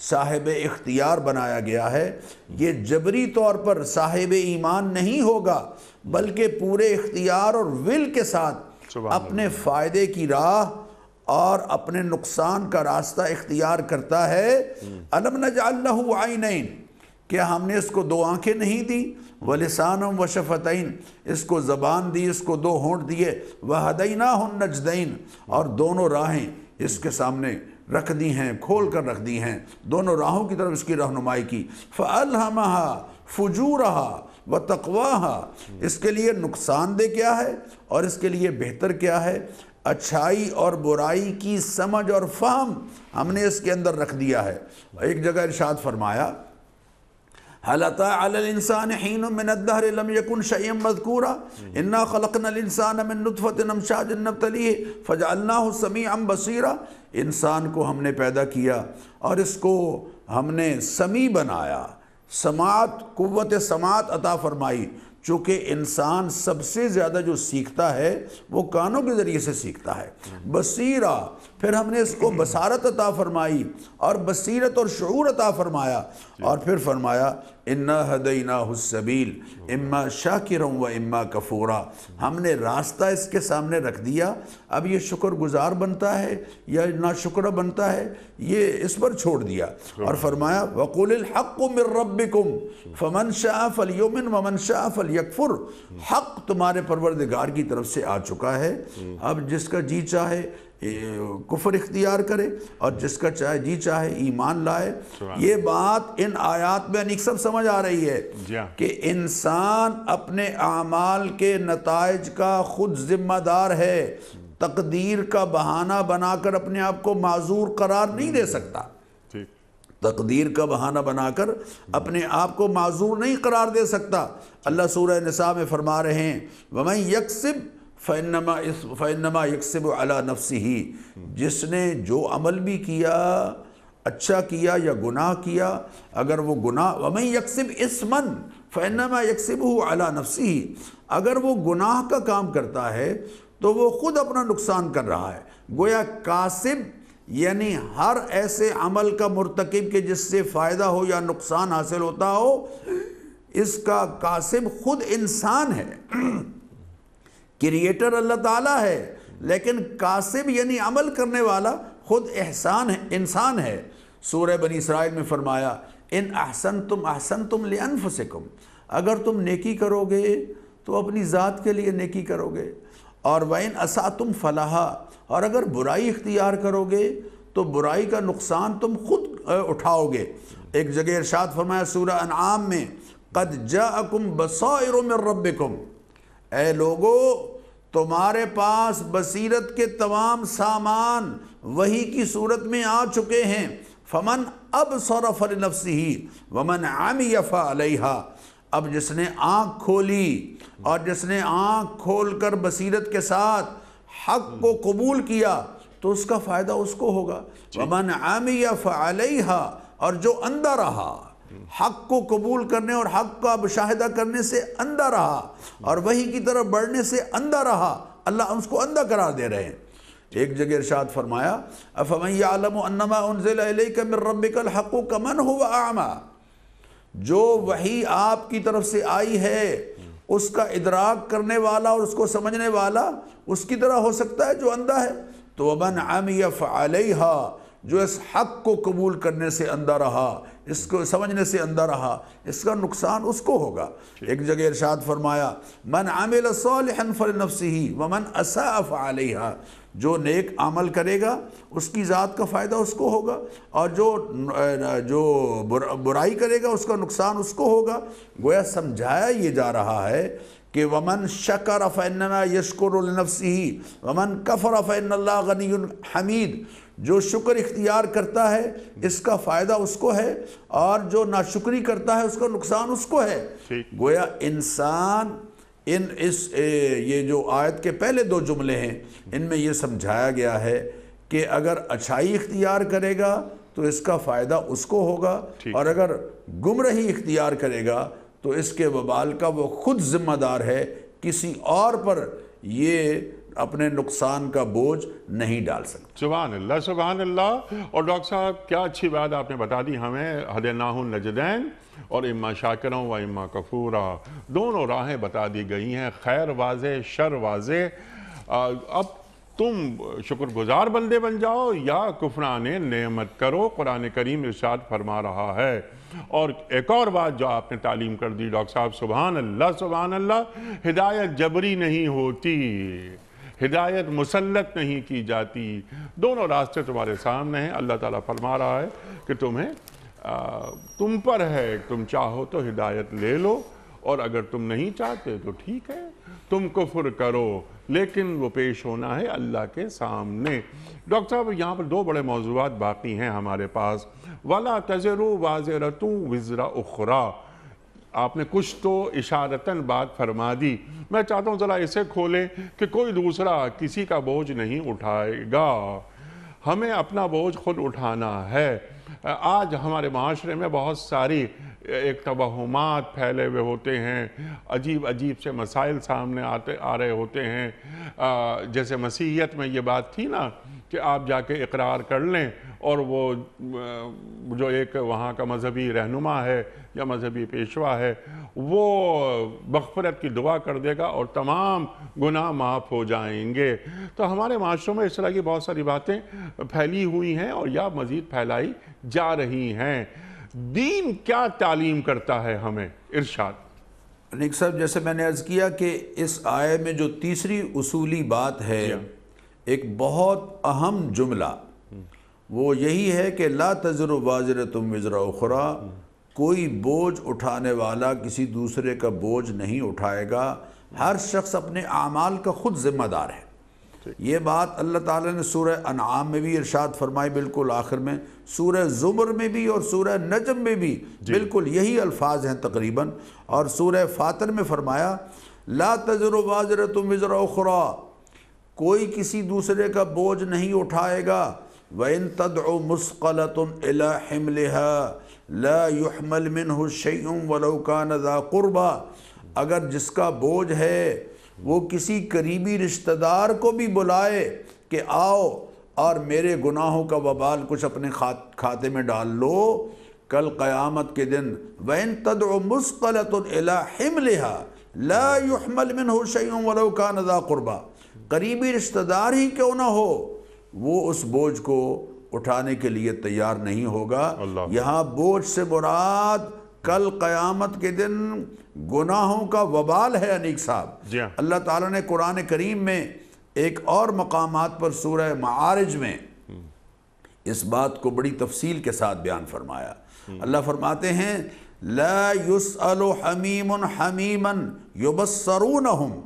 صاحب اختیار بنایا گیا ہے۔ یہ جبری طور پر صاحب ایمان نہیں ہوگا، بلکہ پورے اختیار اور ول کے ساتھ اپنے فائدے کی راہ اور اپنے نقصان کا راستہ اختیار کرتا ہے۔ الم نجعل لہ عینین، کیا ہم نے اس کو دو آنکھیں نہیں دی؟ وَلِسَانًا وَشَفَتَيْن، اس کو زبان دی، اس کو دو ہونٹ دیے، وَهَدَيْنَاهُ النَّجْدَيْن، اور دونوں راہیں اس کے سامنے رکھ دی ہیں، کھول کر رکھ دی ہیں، دونوں راہوں کی طرف اس کی رہنمائی کی۔ فَأَلْهَمَهَا فُجُورَهَا وَتَقْوَاهَا، اس کے لیے نقصان دہ کیا ہے اور اس کے لیے بہتر کیا ہے، اچھائی اور برائی کی سمجھ اور فہم ہم نے اس کے اندر رکھ دیا ہے۔ ایک جگہ ارشاد فرمایا هل أتى على الإنسان حين من الدهر لم يكن شيئا مذكورا إنا خلقنا الإنسان من نطفة أمشاج نبتليه فجعلناه سميعا بصيرا، انسان کو ہم نے پیدا کیا اور اس کو ہم نے سمیع بنایا، سماعت، قوت سماعت عطا فرمائی، چونکہ انسان سب سے زیادہ جو سیکھتا ہے وہ کانوں کے ذریعے سے سیکھتا ہے۔ بصیرہ، پھر ہم نے اس کو بصارت عطا فرمائی اور بصیرت اور شعور عطا فرمایا، اور پھر فرمایا اِنَّا هَدَيْنَاهُ السَّبِيلَ اِمَّا شَاكِرًا وَإِمَّا كَفُورًا، ہم نے راستہ اس کے سامنے رکھ دیا، اب یہ شکر گزار بنتا ہے یا ناشکرہ بنتا ہے، یہ اس پر چھوڑ دیا، اور فرمایا وَقُلِ الْحَقُّ مِن رَبِّكُمْ فَمَنْ شَاءَ فَلْيُؤْمِنْ وَمَنْ شَاءَ فَلْيَكْفُرْ، حق تمہارے پروردگار کی طرف سے آ چکا ہے، اب جس کا جی چاہے کفر اختیار کرے اور جس کا چاہے جی چاہے ایمان لائے۔ یہ بات ان آیات میں انیک سب سمجھ آ رہی ہے کہ انسان اپنے اعمال کے نتائج کا خود ذمہ دار ہے، تقدیر کا بہانہ بنا کر اپنے آپ کو معذور قرار نہیں دے سکتا، تقدیر کا بہانہ بنا کر اپنے آپ کو معذور نہیں قرار دے سکتا۔ اللہ سورہ نساء میں فرما رہے ہیں وَمَن يَكْسِبْ فَإِنَّمَا يَكْسِبُ عَلَى نَفْسِهِ، جس نے جو عمل بھی کیا، اچھا کیا یا گناہ کیا، اگر وہ گناہ وَمَن يَكْسِبْ إِثْمًا فَإِنَّمَا يَكْسِبُهُ عَلَى نَفْسِهِ، اگر وہ گناہ کا کام کرتا ہے تو وہ خود اپنا نقصان کر رہا ہے۔ گویا کاسب یعنی ہر ایسے عمل کا مرتکب کہ جس سے فائدہ ہو یا نقصان حاصل ہوتا ہو، اس کا کاسب خود انسان ہے۔ کریٹر اللہ تعالیٰ ہے، لیکن کاسب یعنی عمل کرنے والا خود انسان ہے۔ سورہ بنی اسرائیل میں فرمایا ان احسنتم احسنتم لانفسکم، اگر تم نیکی کرو گے تو اپنی ذات کے لیے نیکی کرو گے، اور وَإِنْ أَسَأْتُمْ فَلَهَا، اور اگر برائی اختیار کرو گے تو برائی کا نقصان تم خود اٹھاؤ گے۔ ایک جگہ ارشاد فرمایا سورہ انعام میں قَدْ جَاءَكُمْ بَصَائِرُ مِنْ رَبِّكُمْ، اے لوگو تمہارے پاس بصیرت کے تمام سامان وحی کی صورت میں آ چکے ہیں۔ فَمَنْ أَبْصَرَ فَلِنَفْسِهِ وَمَنْ عَمِيَ فَعَلَيْهَا، اب جس نے آنکھ کھولی اور جس نے آنکھ کھول کر بصیرت کے ساتھ حق کو قبول کیا تو اس کا فائدہ اس کو ہوگا۔ وَمَنْ عَمِيَ فَعَلَيْهَا، اور جو اندھا رہا حق کو قبول کرنے اور حق کا مشاہدہ کرنے سے اندھا رہا اور وحی کی طرف بڑھنے سے اندھا رہا، اللہ اس کو اندھا قرار دے رہے ہیں۔ ایک جگہ ارشاد فرمایا أَفَمَنْ يَعْلَمُ أَنَّمَا أُنزِلَ إِلَيْكَ مِنْ رَبِّكَ الْحَقُّ كَمَنْ هُوَ أَعْمَى، جو وحی آپ کی طرف سے آئی ہے اس کا ادراک کرنے والا اور اس کو سمجھنے والا اس کی طرح ہو سکتا ہے جو اندھا ہے؟ تو وَمَنْ عَمِيَ فَعَلَيْهَا، جو اس حق کو قبول کرنے سے اندھا رہا، اس کو سمجھنے سے اندھا رہا، اس کا نقصان اس کو ہوگا۔ ایک جگہ ارشاد فرمایا من عمل صالحا فلنفسه ومن اساء فعليها، جو نیک عمل کرے گا اس کی ذات کا فائدہ اس کو ہوگا، اور جو برائی کرے گا اس کا نقصان اس کو ہوگا۔ گویا سمجھایا یہ جا رہا ہے کہ ومن شکر فإنما یشکر لنفسه ومن کفر فإن اللہ غنی حمید، جو شکر اختیار کرتا ہے اس کا فائدہ اس کو ہے، اور جو ناشکری کرتا ہے اس کا نقصان اس کو ہے۔ گویا انسان یہ جو آیت کے پہلے دو جملے ہیں ان میں یہ سمجھایا گیا ہے کہ اگر اچھائی اختیار کرے گا تو اس کا فائدہ اس کو ہوگا، اور اگر گمراہی اختیار کرے گا تو اس کے وبال کا وہ خود ذمہ دار ہے، کسی اور پر یہ اپنے نقصان کا بوجھ نہیں ڈال سکتا۔ سبحان اللہ سبحان اللہ۔ اور ڈاکٹر صاحب کیا اچھی بات آپ نے بتا دی ہمیں، ہدیناہ النجدین، اور اما شاکروں و اما کفورا، دونوں راہیں بتا دی گئی ہیں، خیر واضح شر واضح۔ اب تم شکر گزار بندے بن جاؤ یا کفران نعمت کرو، قرآن کریم ارشاد فرما رہا ہے۔ اور ایک اور بات جو آپ نے تعلیم کر دی ڈاکٹر صاحب، سبحان اللہ سبحان اللہ، ہدایت جبری نہیں ہوتی، ہدایت مسلط نہیں کی جاتی، دونوں راستے تمہارے سامنے ہیں۔ اللہ تعالیٰ فرما رہا ہے کہ تم پر ہے، تم چاہو تو ہدایت لے لو، اور اگر تم نہیں چاہتے تو ٹھیک ہے، تم کفر کرو، لیکن وہ پیش ہونا ہے اللہ کے سامنے۔ ڈاکٹر صاحب یہاں پر دو بڑے موضوعات باقی ہیں ہمارے پاس۔ وَلَا تَزِرُ وَازِرَةٌ وِزْرَ أُخْرَى، آپ نے کچھ تو اشارتاً بات فرما دی، میں چاہتا ہوں ذرا اسے کھولیں کہ کوئی دوسرا کسی کا بوجھ نہیں اٹھائے گا، ہمیں اپنا بوجھ خود اٹھانا ہے۔ آج ہمارے معاشرے میں بہت ساری ایک توہمات پھیلے ہوئے ہوتے ہیں، عجیب عجیب سے مسائل سامنے آ رہے ہوتے ہیں۔ جیسے مسیحیت میں یہ بات تھی نا کہ آپ جا کے اقرار کر لیں اور وہ جو ایک وہاں کا مذہبی رہنما ہے یا مذہبی پیشوا ہے وہ مغفرت کی دعا کر دے گا اور تمام گناہ معاف ہو جائیں گے۔ تو ہمارے معاشروں میں اس طرح کی بہت ساری باتیں پھیلی ہوئی ہیں اور یا مزید پھیلائی جا رہی ہیں۔ دین کیا تعلیم کرتا ہے ہمیں؟ ارشاد۔ نیک صاحب جیسے میں نے عرض کیا کہ اس آیے میں جو تیسری اصولی بات ہے ایک بہت اہم جملہ وہ یہی ہے کہ لا تزر وازرۃ وزر اخری، کوئی بوجھ اٹھانے والا کسی دوسرے کا بوجھ نہیں اٹھائے گا، ہر شخص اپنے اعمال کا خود ذمہ دار ہے۔ یہ بات اللہ تعالیٰ نے سورہ انعام میں بھی ارشاد فرمائی، بالکل آخر میں، سورہ زمر میں بھی اور سورہ نجم میں بھی بالکل یہی الفاظ ہیں تقریباً، اور سورہ فاطر میں فرمایا لا تزر وازرۃ وزر اخری، کوئی کسی دوسرے کا بوجھ نہیں اٹھائے گا، وَإِن تَدْعُ مُثْقَلَةٌ إِلَىٰ حِمْلِهَا لَا يُحْمَلْ مِنْهُ شَيْءٌ وَلَوْ كَانَ ذَا قُرْبَىٰ، اگر جس کا بوجھ ہے وہ کسی قریبی رشتہ دار کو بھی بلائے کہ آؤ اور میرے گناہوں کا وبال کچھ اپنے کھاتے میں ڈال لو، کل قیامت کے دن وَإِن تَدْعُ مُثْقَلَةٌ إِلَىٰ حِمْلِهَا لَا يُحْمَلْ مِنْهُ شَيْءٌ وَلَوْ كَانَ ذَا قُرْبَىٰ، قریبی رشتہ دار ہی کیوں نہ ہو وہ اس بوجھ کو اٹھانے کے لیے تیار نہیں ہوگا۔ یہاں بوجھ سے مراد کل قیامت کے دن گناہوں کا وبال ہے۔ انیک صاحب، اللہ تعالیٰ نے قرآن کریم میں ایک اور مقامات پر سورہ معارج میں اس بات کو بڑی تفصیل کے ساتھ بیان فرمایا۔ اللہ فرماتے ہیں لا يسأل حمیم حمیما یبصرونہم،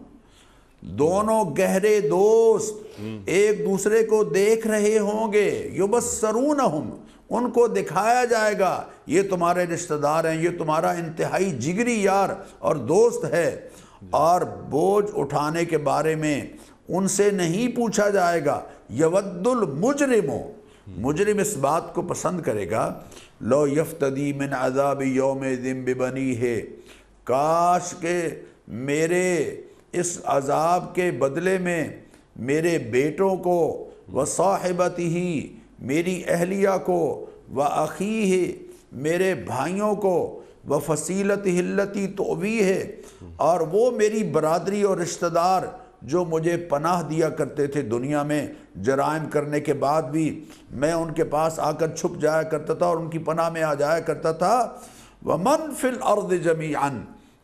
دونوں گہرے دوست ایک دوسرے کو دیکھ رہے ہوں گے، یبصرونہم، ان کو دکھایا جائے گا یہ تمہارے رشتہ دار ہیں، یہ تمہارا انتہائی جگری یار اور دوست ہے، اور بوجھ اٹھانے کے بارے میں ان سے نہیں پوچھا جائے گا۔ یود المجرم، مجرم اس بات کو پسند کرے گا، لو یفتدی من عذاب یومئذ ببنیہ، کاش کہ میرے اس عذاب کے بدلے میں میرے بیٹوں کو، وصاحبتہ، میری اہلیہ کو، وأخیہ، میرے بھائیوں کو، وفصیلتہ التی تؤویہ، اور وہ میری برادری اور رشتہ دار جو مجھے پناہ دیا کرتے تھے دنیا میں، جرائم کرنے کے بعد بھی میں ان کے پاس آ کر چھپ جایا کرتا تھا اور ان کی پناہ میں آ جایا کرتا تھا۔ وَمَن فِي الْأَرْضِ جَمِيعًا،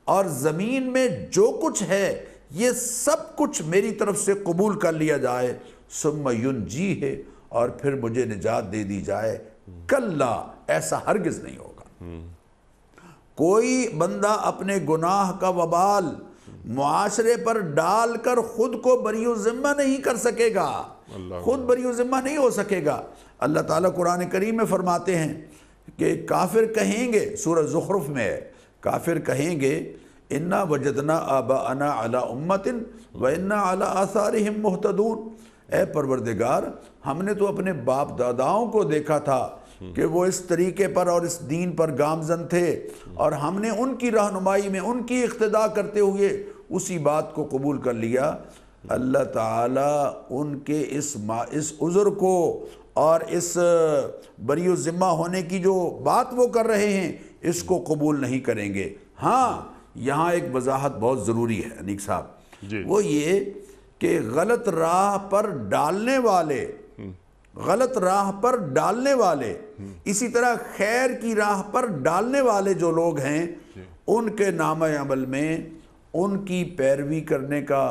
اور زمین میں جو کچھ ہے یہ سب کچھ میری طرف سے قبول کر لیا جائے، ثُمَّ يُنْجِيهِ، اور پھر مجھے نجات دے دی جائے، کلا، ایسا ہرگز نہیں ہوگا۔ کوئی بندہ اپنے گناہ کا وبال معاشرے پر ڈال کر خود کو بری ذمہ نہیں کر سکے گا، خود بری ذمہ نہیں ہو سکے گا۔ اللہ تعالیٰ قرآن کریم میں فرماتے ہیں کہ کافر کہیں گے، سورہ زخرف میں ہے، کافر کہیں گے انا وجدنا آباءنا علی امت وانا علی آثارہم مہتدون، اے پروردگار ہم نے تو اپنے باپ داداؤں کو دیکھا تھا کہ وہ اس طریقے پر اور اس دین پر گامزن تھے، اور ہم نے ان کی رہنمائی میں ان کی اقتداء کرتے ہوئے اسی بات کو قبول کر لیا۔ اللہ تعالیٰ ان کے اس عذر کو اور اس بری ذمہ ہونے کی جو بات وہ کر رہے ہیں اس کو قبول نہیں کریں گے۔ ہاں یہاں ایک وضاحت بہت ضروری ہے انیک صاحب، وہ یہ کہ غلط راہ پر ڈالنے والے، غلط راہ پر ڈالنے والے، اسی طرح خیر کی راہ پر ڈالنے والے جو لوگ ہیں ان کے نامہ عمل میں ان کی پیروی کرنے کا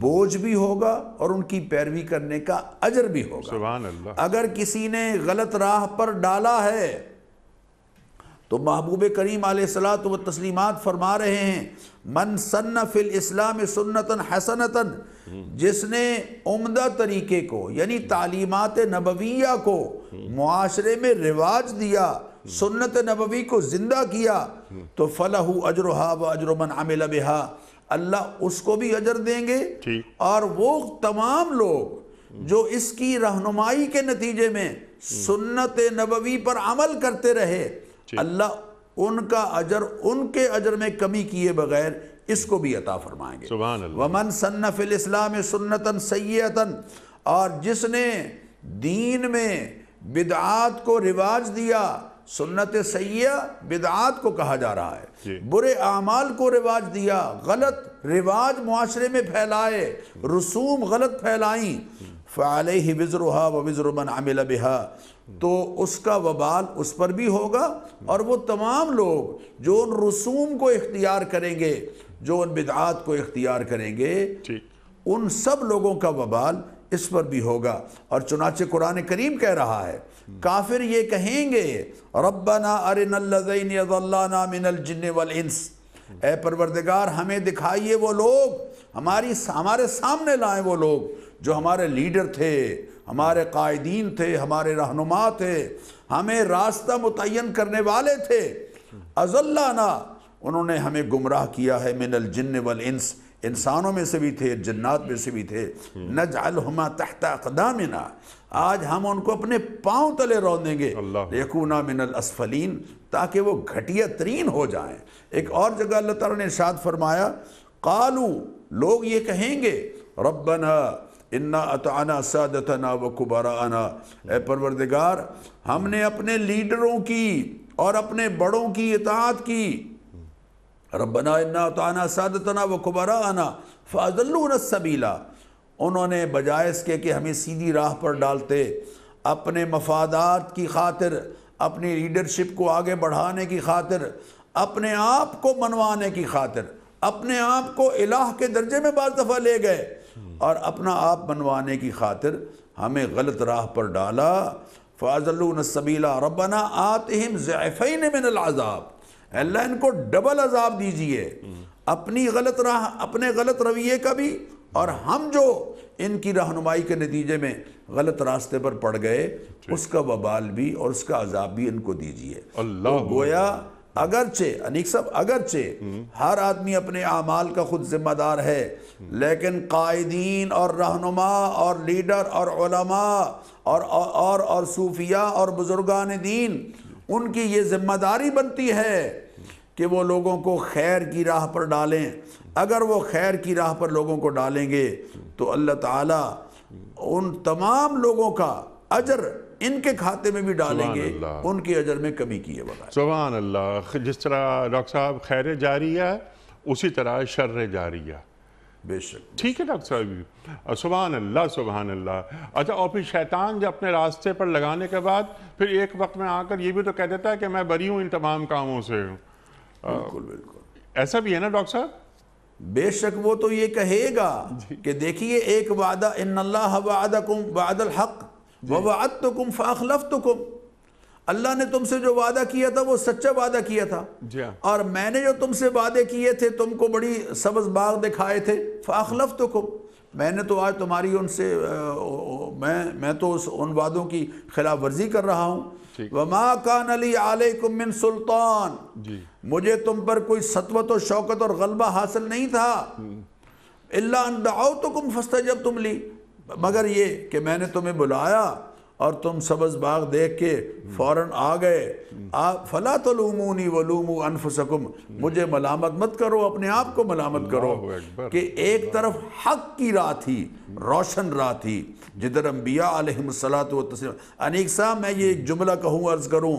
بوجھ بھی ہوگا اور ان کی پیروی کرنے کا اجر بھی ہوگا۔ سبحان اللہ۔ اگر کسی نے غلط راہ پر ڈالا ہے تو محبوب کریم علیہ الصلوۃ والتسلیمات فرما رہے ہیں من سن فی الاسلام سنتا حسنتا، جس نے عمدہ طریقے کو یعنی تعلیمات نبویہ کو معاشرے میں رواج دیا، سنت نبوی کو زندہ کیا، تو فلہ اجرہا و اجر من عمل بہا، اللہ اس کو بھی اجر دیں گے، اور وہ تمام لوگ جو اس کی رہنمائی کے نتیجے میں سنت نبوی پر عمل کرتے رہے، اللہ ان کا اجر، ان کے اجر میں کمی کیے بغیر اس کو بھی عطا فرمائیں گے۔ سبحان اللہ۔ وَمَن سَنَّ فِي الْإِسْلَامِ سُنَّةً سَيِّئَةً، اور جس نے دین میں بدعات کو رواج دیا، سنت سیئہ بدعات کو کہا جا رہا ہے، برے اعمال کو رواج دیا، غلط رواج معاشرے میں پھیلائے، رسوم غلط پھیلائیں، فَعَلَيْهِ وِزْرُهَا وَوِزْرُ مَنْ عَمِلَ بِهَا، تو اس کا وبال اس پر بھی ہوگا، اور وہ تمام لوگ جو ان رسوم کو اختیار کریں گے، جو ان بدعات کو اختیار کریں گے، ان سب لوگوں کا وبال اس پر بھی ہوگا۔ اور چنانچہ قرآن کریم کہہ رہا ہے کافر یہ کہیں گے ربنا ارنا الذین اضلانا من الجن والانس، اے پروردگار ہمیں دکھائیے وہ لوگ، ہمارے سامنے لائیں وہ لوگ جو ہمارے لیڈر تھے، ہمارے قائدین تھے، ہمارے رہنما تھے، ہمیں راستہ متعین کرنے والے تھے۔ اضلانا، انہوں نے ہمیں گمراہ کیا ہے، من الجن والانس، انسانوں میں سے بھی تھے، جنات میں سے بھی تھے، نجعلہما تحت اقدامنا، آج ہم ان کو اپنے پاؤں تلے رون گے، لیکونا من الاسفلین، تاکہ وہ گھٹیا ترین ہو جائیں۔ ایک اور جگہ اللہ تعالیٰ نے ارشاد فرمایا قالو، لوگ یہ کہیں گے ربنا انا اطعنا سادتنا وکبراءنا، اے پروردگار ہم نے اپنے لیڈروں کی اور اپنے بڑوں کی اطاعت کی، ربنا انا اطعنا سادتنا وکبراءنا فاضلونا السبیل، انہوں نے بجائے اس کے کہ ہمیں سیدھی راہ پر ڈالتے، اپنے مفادات کی خاطر، اپنی لیڈرشپ کو آگے بڑھانے کی خاطر، اپنے آپ کو منوانے کی خاطر، اپنے آپ کو الہ کے درجے میں بعض دفعہ لے گئے اور اپنا آپ منوانے کی خاطر ہمیں غلط راہ پر ڈالا۔ فَأَضَلُّونَ السَّبِيلَ رَبَّنَا آتِهِمْ ضِعْفَيْنِ مِنَ الْعَذَابِ، اللہ ان کو ڈبل عذاب دیجئے، اپنی غلط راہ، اپنے غلط رویے کا بھی، اور ہم جو ان کی رہنمائی کے نتیجے میں غلط راستے پر پڑ گئے اس کا وبال بھی اور اس کا عذاب بھی ان کو دیجئے۔ تو گویا اگرچہ انیک صاحب، اگرچہ ہر آدمی اپنے اعمال کا خود ذمہ دار ہے، لیکن قائدین اور رہنما اور لیڈر اور علماء اور صوفیاء اور بزرگان دین، ان کی یہ ذمہ داری بنتی ہے کہ وہ لوگوں کو خیر کی راہ پر ڈالیں۔ اگر وہ خیر کی راہ پر لوگوں کو ڈالیں گے تو اللہ تعالیٰ ان تمام لوگوں کا اجر ان کے کھاتے میں بھی ڈالیں گے، ان کے اجر میں کمی کیے بغیر۔ سبحان اللہ۔ جس طرح ڈاکٹر صاحب خیر جاریہ اسی طرح شر جاریہ، بے شک۔ ٹھیک ہے ڈاکٹر صاحب، سبحان اللہ سبحان اللہ۔ اچھا، اور پھر شیطان جب اپنے راستے پر لگانے کے بعد پھر ایک وقت میں آ کر یہ بھی تو کہہ دیتا ہے کہ میں بری ہوں ان تمام کاموں سے۔ بالکل بالکل ایسا بھی ہے نا ڈاکٹر صاحب؟ بے شک وہ تو یہ کہے گا کہ دیکھیے ایک وعدہ، ان اللہ وعدکم وعد الحق ووعدتکم فاخلفتکم، اللہ نے تم سے جو وعدہ کیا تھا وہ سچا وعدہ کیا تھا، اور میں نے جو تم سے وعدے کیے تھے، تم کو بڑی سبز باغ دکھائے تھے، فاخلفتکم، میں نے تو آج تمہاری ان سے میں تو ان وعدوں کی خلاف ورزی کر رہا ہوں۔ وما کان لی علیکم من سلطان، مجھے تم پر کوئی سطوت و شوکت اور غلبہ حاصل نہیں تھا، الا ان دعوتکم فاستجبتم لی، مگر یہ کہ میں نے تمہیں بلایا اور تم سبز باغ دیکھ کے فوراً آ گئے۔ فلا تلومونی ولوموا انفسکم، مجھے ملامت مت کرو، اپنے آپ کو ملامت کرو، کہ ایک طرف حق کی راہ تھی، روشن راہ تھی، جدھر انبیاء علیہم الصلاۃ والتسلیم۔ انیک صاحب میں یہ ایک جملہ کہوں، عرض کروں،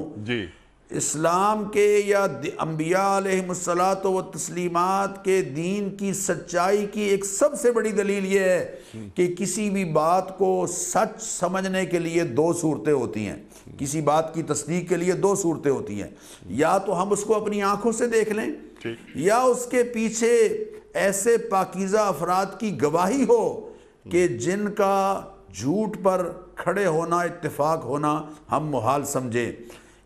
اسلام کے یا انبیاء علیہم الصلاۃ والتسلیمات کے دین کی سچائی کی ایک سب سے بڑی دلیل یہ ہے کہ کسی بھی بات کو سچ سمجھنے کے لیے دو صورتیں ہوتی ہیں، کسی بات کی تصدیق کے لیے دو صورتیں ہوتی ہیں، یا تو ہم اس کو اپنی آنکھوں سے دیکھ لیں، یا اس کے پیچھے ایسے پاکیزہ افراد کی گواہی ہو کہ جن کا جھوٹ پر کھڑے ہونا، اتفاق ہونا ہم محال سمجھیں۔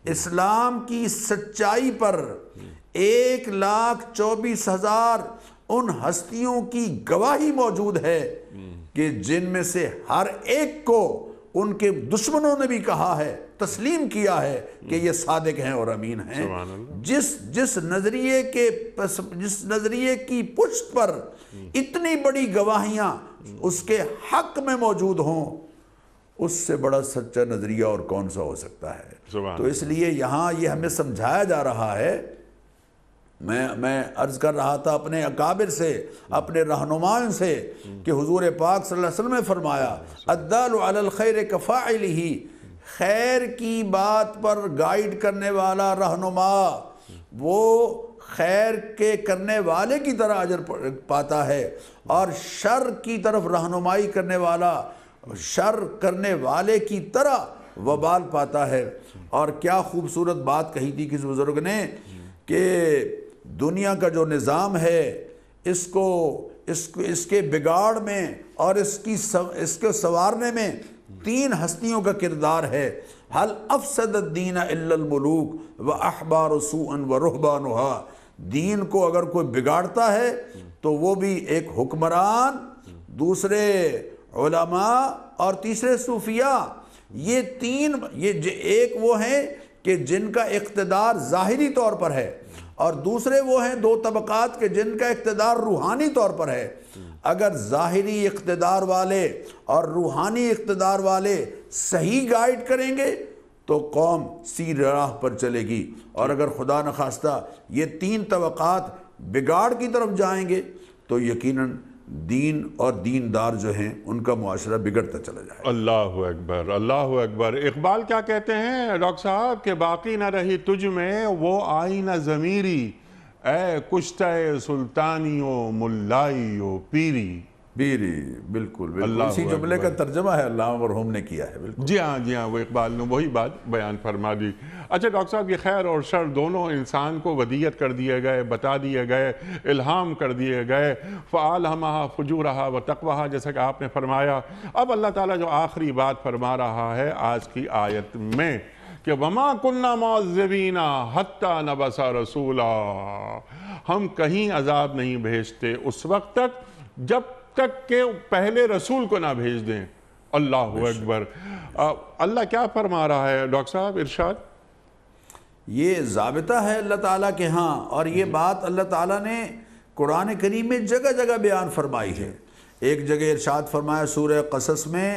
اسلام کی سچائی پر 1,24,000 ان ہستیوں کی گواہی موجود ہے کہ جن میں سے ہر ایک کو ان کے دشمنوں نے بھی کہا ہے، تسلیم کیا ہے کہ یہ صادق ہیں اور امین ہیں۔ جس نظریے کی پشت پر اتنی بڑی گواہیاں اس کے حق میں موجود ہوں، اس سے بڑا سچا نظریہ اور کون سا ہو سکتا ہے؟ تو اس لیے یہاں یہ ہمیں سمجھایا جا رہا ہے، میں عرض کر رہا تھا اپنے اکابر سے، اپنے رہنماؤں سے، کہ حضور پاک صلی اللہ علیہ وسلم نے فرمایا الدال علی الخیر کفاعلہ، خیر کی بات پر گائیڈ کرنے والا رہنما وہ خیر کے کرنے والے کی طرح اجر پاتا ہے، اور شر کی طرف رہنمائی کرنے والا شر کرنے والے کی طرح وبال پاتا ہے۔ اور کیا خوبصورت بات کہی تھی کسی بزرگ نے کہ دنیا کا جو نظام ہے اس کے بگاڑ میں اور اس کو سنوارنے میں تین ہستیوں کا کردار ہے. حل افسد الدین الا الملوک و احبار سوءا و رہبانھا. دین کو اگر کوئی بگاڑتا ہے تو وہ بھی ایک حکمران، دوسرے علماء اور تیسرے صوفیاء. یہ تین، ایک وہ ہیں کہ جن کا اقتدار ظاہری طور پر ہے، اور دوسرے وہ ہیں دو طبقات کے جن کا اقتدار روحانی طور پر ہے. اگر ظاہری اقتدار والے اور روحانی اقتدار والے صحیح گائیڈ کریں گے تو قوم سیدھی راہ پر چلے گی، اور اگر خدا نخواستہ یہ تین طبقات بگاڑ کی طرف جائیں گے تو یقیناً دین اور دیندار جو ہیں ان کا معاشرہ بگڑتا چلا جائے. اللہ اکبر، اللہ اکبر. اقبال کیا کہتے ہیں ڈاکٹر صاحب کہ باقی نہ رہی تجھ میں وہ آئینہ ضمیری، اے کشتہ سلطانی و ملائی و پیری. بالکل اسی جملے کا ترجمہ ہے علامہ مرحوم نے کیا ہے. بالکل جی ہاں وہ اقبال نے وہی بات بیان فرما دی. اچھا ڈاکٹر صاحب، یہ خیر اور شر دونوں انسان کو ودیت کر دیے گئے، بتا دیے گئے، الہام کر دیے گئے. فَأَلْهَمَهَا فُجُورَهَا وَتَقْوَهَا، جیسا کہ آپ نے فرمایا. اب اللہ تعالیٰ جو آخری بات فرما رہا ہے آج کی آیت میں کہ وَمَا كُنَّا مُعَذِّبِينَ حَتَّى نَبْعَثَ رَسُولًا، ہم کہیں عذاب نہیں بھیجتے اس وقت تک جب تک کہ پہلے رسول کو نہ بھیج دیں. اللہ اکبر. اللہ کیا فرما رہا ہے ڈاکٹر صاحب؟ ارشاد. یہ ضابطہ ہے اللہ تعالیٰ کے ہاں، اور یہ بات اللہ تعالیٰ نے قرآن کریم میں جگہ جگہ بیان فرمائی ہے. ایک جگہ ارشاد فرمایا سورہ قصص میں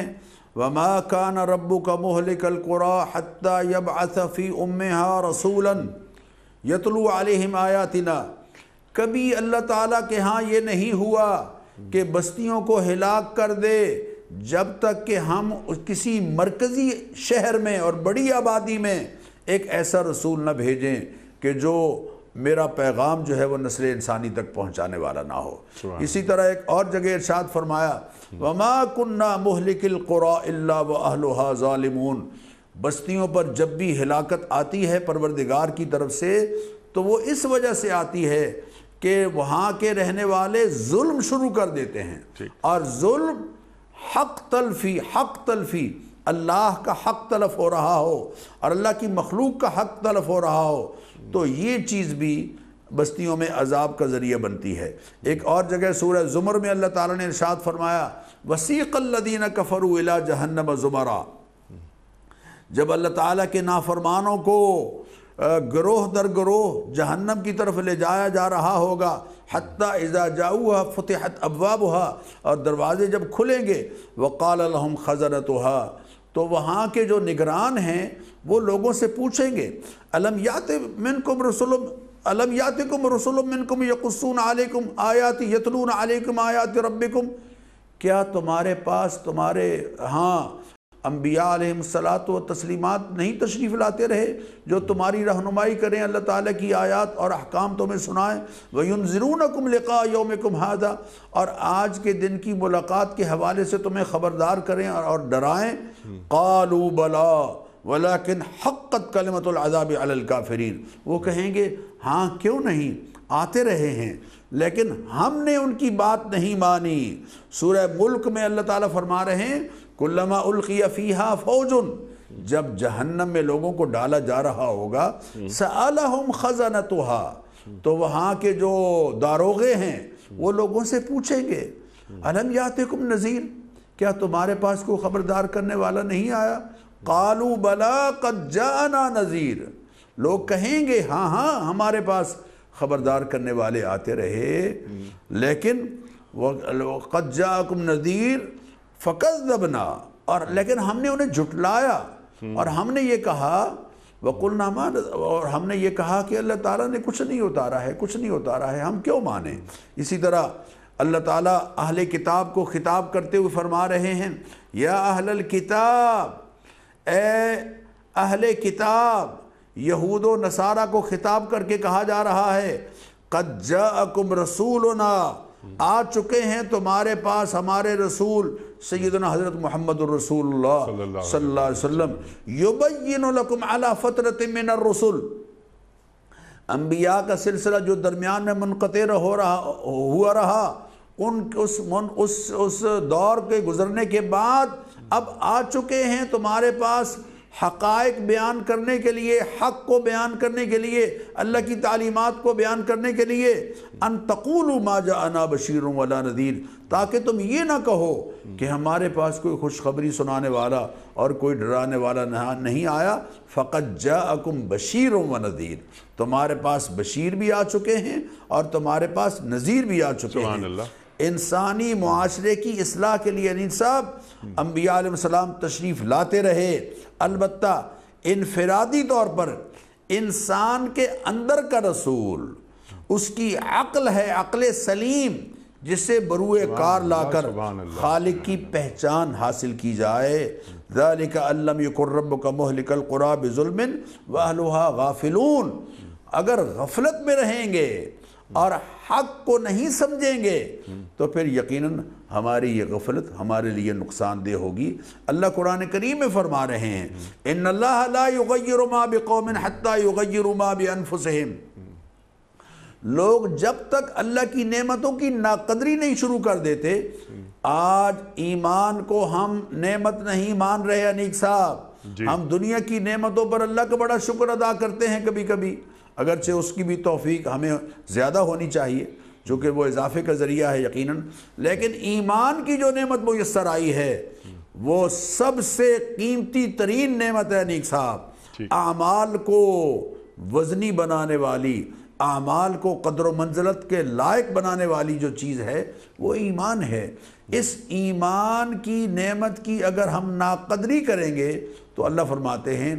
وَمَا كَانَ رَبُّكَ مُهْلِكَ الْقُرَىٰ حَتَّى يَبْعَثَ فِي أُمِّهَا رَسُولًا يَتْلُو عَلَيْهِمْ آيَاتِنَا. کبھی اللہ تعالیٰ کے ہاں یہ نہیں ہوا کہ بستیوں کو ہلاک کر دے جب تک کہ ہم کسی مرکزی شہر میں اور بڑی آبادی میں ایک ایسا رسول نہ بھیجیں کہ جو میرا پیغام جو ہے وہ نسل انسانی تک پہنچانے والا نہ ہو. اسی طرح ایک اور جگہ ارشاد فرمایا وَمَا كُنَّا مُهْلِكِ الْقُرَىٰ إِلَّا وَأَهْلُهَا ظَالِمُونَ. بستیوں پر جب بھی ہلاکت آتی ہے پروردگار کی طرف سے تو وہ اس وجہ سے آتی ہے کہ وہاں کے رہنے والے ظلم شروع کر دیتے ہیں، اور ظلم حق تلفی اللہ کا حق تلف ہو رہا ہو اور اللہ کی مخلوق کا حق تلف ہو رہا ہو تو یہ چیز بھی بستیوں میں عذاب کا ذریعہ بنتی ہے. ایک اور جگہ سورہ زمر میں اللہ تعالیٰ نے ارشاد فرمایا وَسِيقَ الَّذِينَ كَفَرُوا إِلَىٰ جَهَنَّمَ زُمَرًا. جب اللہ تعالیٰ کے نافرمانوں کو گروہ در گروہ جہنم کی طرف لے جایا جا رہا ہوگا حتیٰ اذا جاؤها فتحت ابوابها، اور دروازے جب کھلیں گے وقال لهم خزنتها، تو وہاں کے جو نگران ہیں وہ لوگوں سے پوچھیں گے الم یاتکم رسول منکم یقصون علیکم آیات یتلون علیکم آیات ربکم، کیا تمہارے پاس تمہارے ہاں انبیاء علیہم الصلاۃ و تسلیمات نہیں تشریف لاتے رہے جو تمہاری رہنمائی کریں اللہ تعالیٰ کی آیات اور احکام تمہیں سنائیں وَيُنذِرُونَكُمْ لِقَاءَ يَوْمِكُمْ هَذَا، اور آج کے دن کی ملاقات کے حوالے سے تمہیں خبردار کریں اور ڈرائیں. قَالُوا بَلَا وَلَكِنْ حَقَّتْ كَلِمَةُ الْعَذَابِ عَلَى الْكَافِرِينَ. وہ کہیں گے ہاں کیوں نہیں، آتے رہے ہیں لیکن ہم نے ان کی بات نہیں مانی. سورہ ملک میں اللہ تعالیٰ فرما رہے ہیں کلما القی فیہا فوج، جب جہنم میں لوگوں کو ڈالا جا رہا ہوگا سألہم خزنتها، تو وہاں کے جو داروغے ہیں وہ لوگوں سے پوچھیں گے الم یاتکم نذیر، کیا تمہارے پاس کوئی خبردار کرنے والا نہیں آیا؟ قالوا بلا قد جاءنا نذیر، لوگ کہیں گے ہاں ہاں ہمارے پاس خبردار کرنے والے آتے رہے، لیکن قد جاءکم نذیر فکذبنا، اور لیکن ہم نے انہیں جھٹلایا اور ہم نے یہ کہا وقلنا ما، اور ہم نے یہ کہا کہ اللہ تعالیٰ نے کچھ نہیں اتارا ہے ہم کیوں مانیں. اسی طرح اللہ تعالیٰ اہل کتاب کو خطاب کرتے ہوئے فرما رہے ہیں یا اہل الکتاب، اے اہل کتاب، یہود و نصارہ کو خطاب کر کے کہا جا رہا ہے قد جاءکم رسولنا، آ چکے ہیں تمہارے پاس ہمارے رسول سیدنا حضرت محمد الرسول اللہ صلی اللہ علیہ وسلم، یبین لکم علی فترۃ من الرسل، انبیاء کا سلسلہ جو درمیان میں منقطع ہوا رہا، اس دور کے گزرنے کے بعد اب آ چکے ہیں تمہارے پاس حقائق بیان کرنے کے لیے، حق کو بیان کرنے کے لیے، اللہ کی تعلیمات کو بیان کرنے کے لیے، ان تقولوا ما جاءنا بشیر ولا نذیر، تاکہ تم یہ نہ کہو کہ ہمارے پاس کوئی خوشخبری سنانے والا اور کوئی ڈرانے والا نہیں آیا، فقد جاءکم بشیر ونذیر، تمہارے پاس بشیر بھی آ چکے ہیں اور تمہارے پاس نذیر بھی آ چکے سبحان ہیں۔ اللہ۔ انسانی معاشرے کی اصلاح کے لیے انیس صاحب انبیاء علیہ السلام تشریف لاتے رہے، البتہ انفرادی طور پر انسان کے اندر کا رسول، اس کی عقل ہے، عقل سلیم، جس سے بروئے کار لا کر خالق کی پہچان حاصل کی جائے۔ ذَلِكَ أَن لَّمْ يَكُن رَّبُّكَ مُهْلِكَ الْقُرَىٰ بِظُلْمٍ وَأَهْلُهَا غَافِلُونَ، اگر غفلت میں رہیں گے اور حق کو نہیں سمجھیں گے تو پھر یقیناً ہماری یہ غفلت ہمارے لیے نقصان دہ ہوگی۔ اللہ قرآن کریم میں فرما رہے ہیں ان اللہ لا یغیر ما بقوم حتی یغیروا ما بانفسہم، لوگ جب تک اللہ کی نعمتوں کی ناقدری نہیں شروع کر دیتے، آج ایمان کو ہم نعمت نہیں مان رہے انیک صاحب، ہم دنیا کی نعمتوں پر اللہ کا بڑا شکر ادا کرتے ہیں کبھی کبھی، اگرچہ اس کی بھی توفیق ہمیں زیادہ ہونی چاہیے جو کہ وہ اضافے کا ذریعہ ہے یقیناً، لیکن ایمان کی جو نعمت میسر آئی ہے وہ سب سے قیمتی ترین نعمت ہے انیک صاحب۔ اعمال کو وزنی بنانے والی، اعمال کو قدر و منزلت کے لائق بنانے والی جو چیز ہے وہ ایمان ہے۔ اس ایمان کی نعمت کی اگر ہم ناقدری کریں گے تو اللہ فرماتے ہیں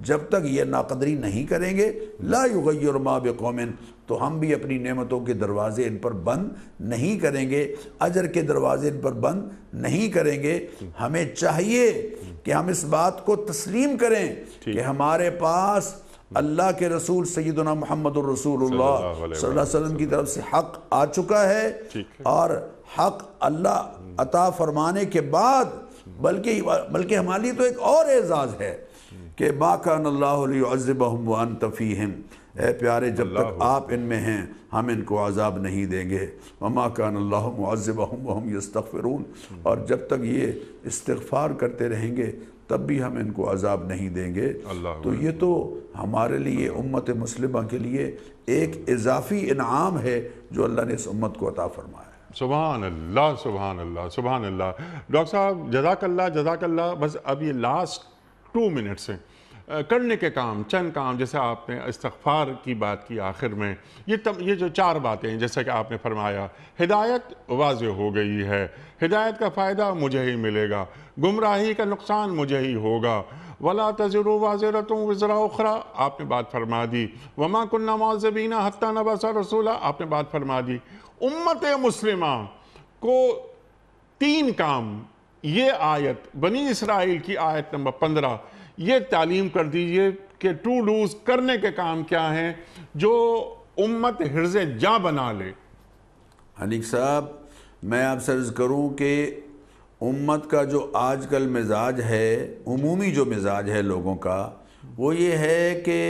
جب تک یہ ناقدری نہیں کریں گے لا یغیر ما بقوم، تو ہم بھی اپنی نعمتوں کے دروازے ان پر بند نہیں کریں گے، اجر کے دروازے ان پر بند نہیں کریں گے۔ ہمیں چاہیے کہ ہم اس بات کو تسلیم کریں کہ ہمارے پاس اللہ کے رسول سیدنا محمد الرسول اللہ صلی اللہ علیہ وسلم کی طرف سے حق آ چکا ہے، اور حق اللہ عطا فرمانے کے بعد بلکہ ہمارے لیے تو ایک اور اعزاز ہے کہ ما کان اللہ لیعذبہم وانت فیہم، اے پیارے جب تک آپ ان میں ہیں ہم ان کو عذاب نہیں دیں گے، وما کان اللہ معذبہم وہم یستغفرون، اور جب تک یہ استغفار کرتے رہیں گے تب بھی ہم ان کو عذاب نہیں دیں گے۔ تو یہ تو ہمارے لیے امت مسلمہ کے لیے ایک اضافی انعام ہے جو اللہ نے اس امت کو عطا فرمایا ہے۔ سبحان اللہ، سبحان اللہ، سبحان اللہ۔ ڈاکٹر صاحب جزاک اللہ، جزاک اللہ۔ بس اب یہ لاسٹ 2 منٹس ہیں، کرنے کے کام، چند کام، جیسے آپ نے استغفار کی بات کی آخر میں، یہ جو 4 باتیں ہیں جیسا کہ آپ نے فرمایا، ہدایت واضح ہو گئی ہے، ہدایت کا فائدہ مجھے ہی ملے گا، گمراہی کا نقصان مجھے ہی ہوگا، وَلَا تَزِرُ وَازِرَةٌ وِزْرَ أُخْرَىٰ آپ نے بات فرما دی، وَمَا كُنَّا مُعَذِّبِينَ حَتَّىٰ نَبْعَثَ رَسُولًا آپ نے بات فرما دی۔ امت مسلمہ کو 3 کام، یہ آیت بنی اسرائیل کی آیت نمبر 15، یہ تعلیم کر دیجئے کہ ٹو ڈوز کرنے کے کام کیا ہیں جو امت حرز جاں بنا لے۔ حنیق صاحب میں آپ سے عرض کروں کہ امت کا جو آج کل مزاج ہے، عمومی جو مزاج ہے لوگوں کا، وہ یہ ہے کہ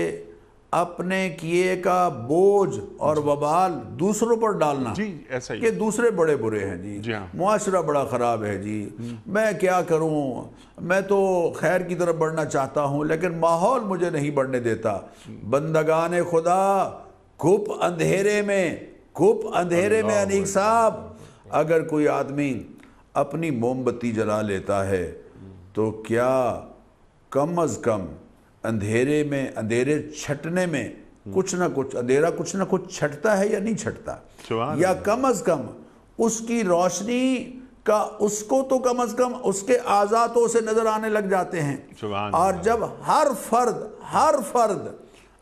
اپنے کیے کا بوجھ اور وبال دوسروں پر ڈالنا، جی ایسا ہی کہ دوسرے بڑے برے ہیں جی، معاشرہ بڑا خراب ہے جی، میں کیا کروں، میں تو خیر کی طرف بڑھنا چاہتا ہوں لیکن ماحول مجھے نہیں بڑھنے دیتا۔ بندگان خدا گھپ اندھیرے میں انیق صاحب، اگر کوئی آدمی اپنی موم بتی جلا لیتا ہے تو کیا کم از کم اندھیرے چھٹنے میں کچھ نہ کچھ چھٹتا ہے یا نہیں چھٹتا، یا کم از کم اس کی روشنی کا اس کو تو کم از کم اس کے اعضاء سے نظر آنے لگ جاتے ہیں۔ اور جب ہر فرد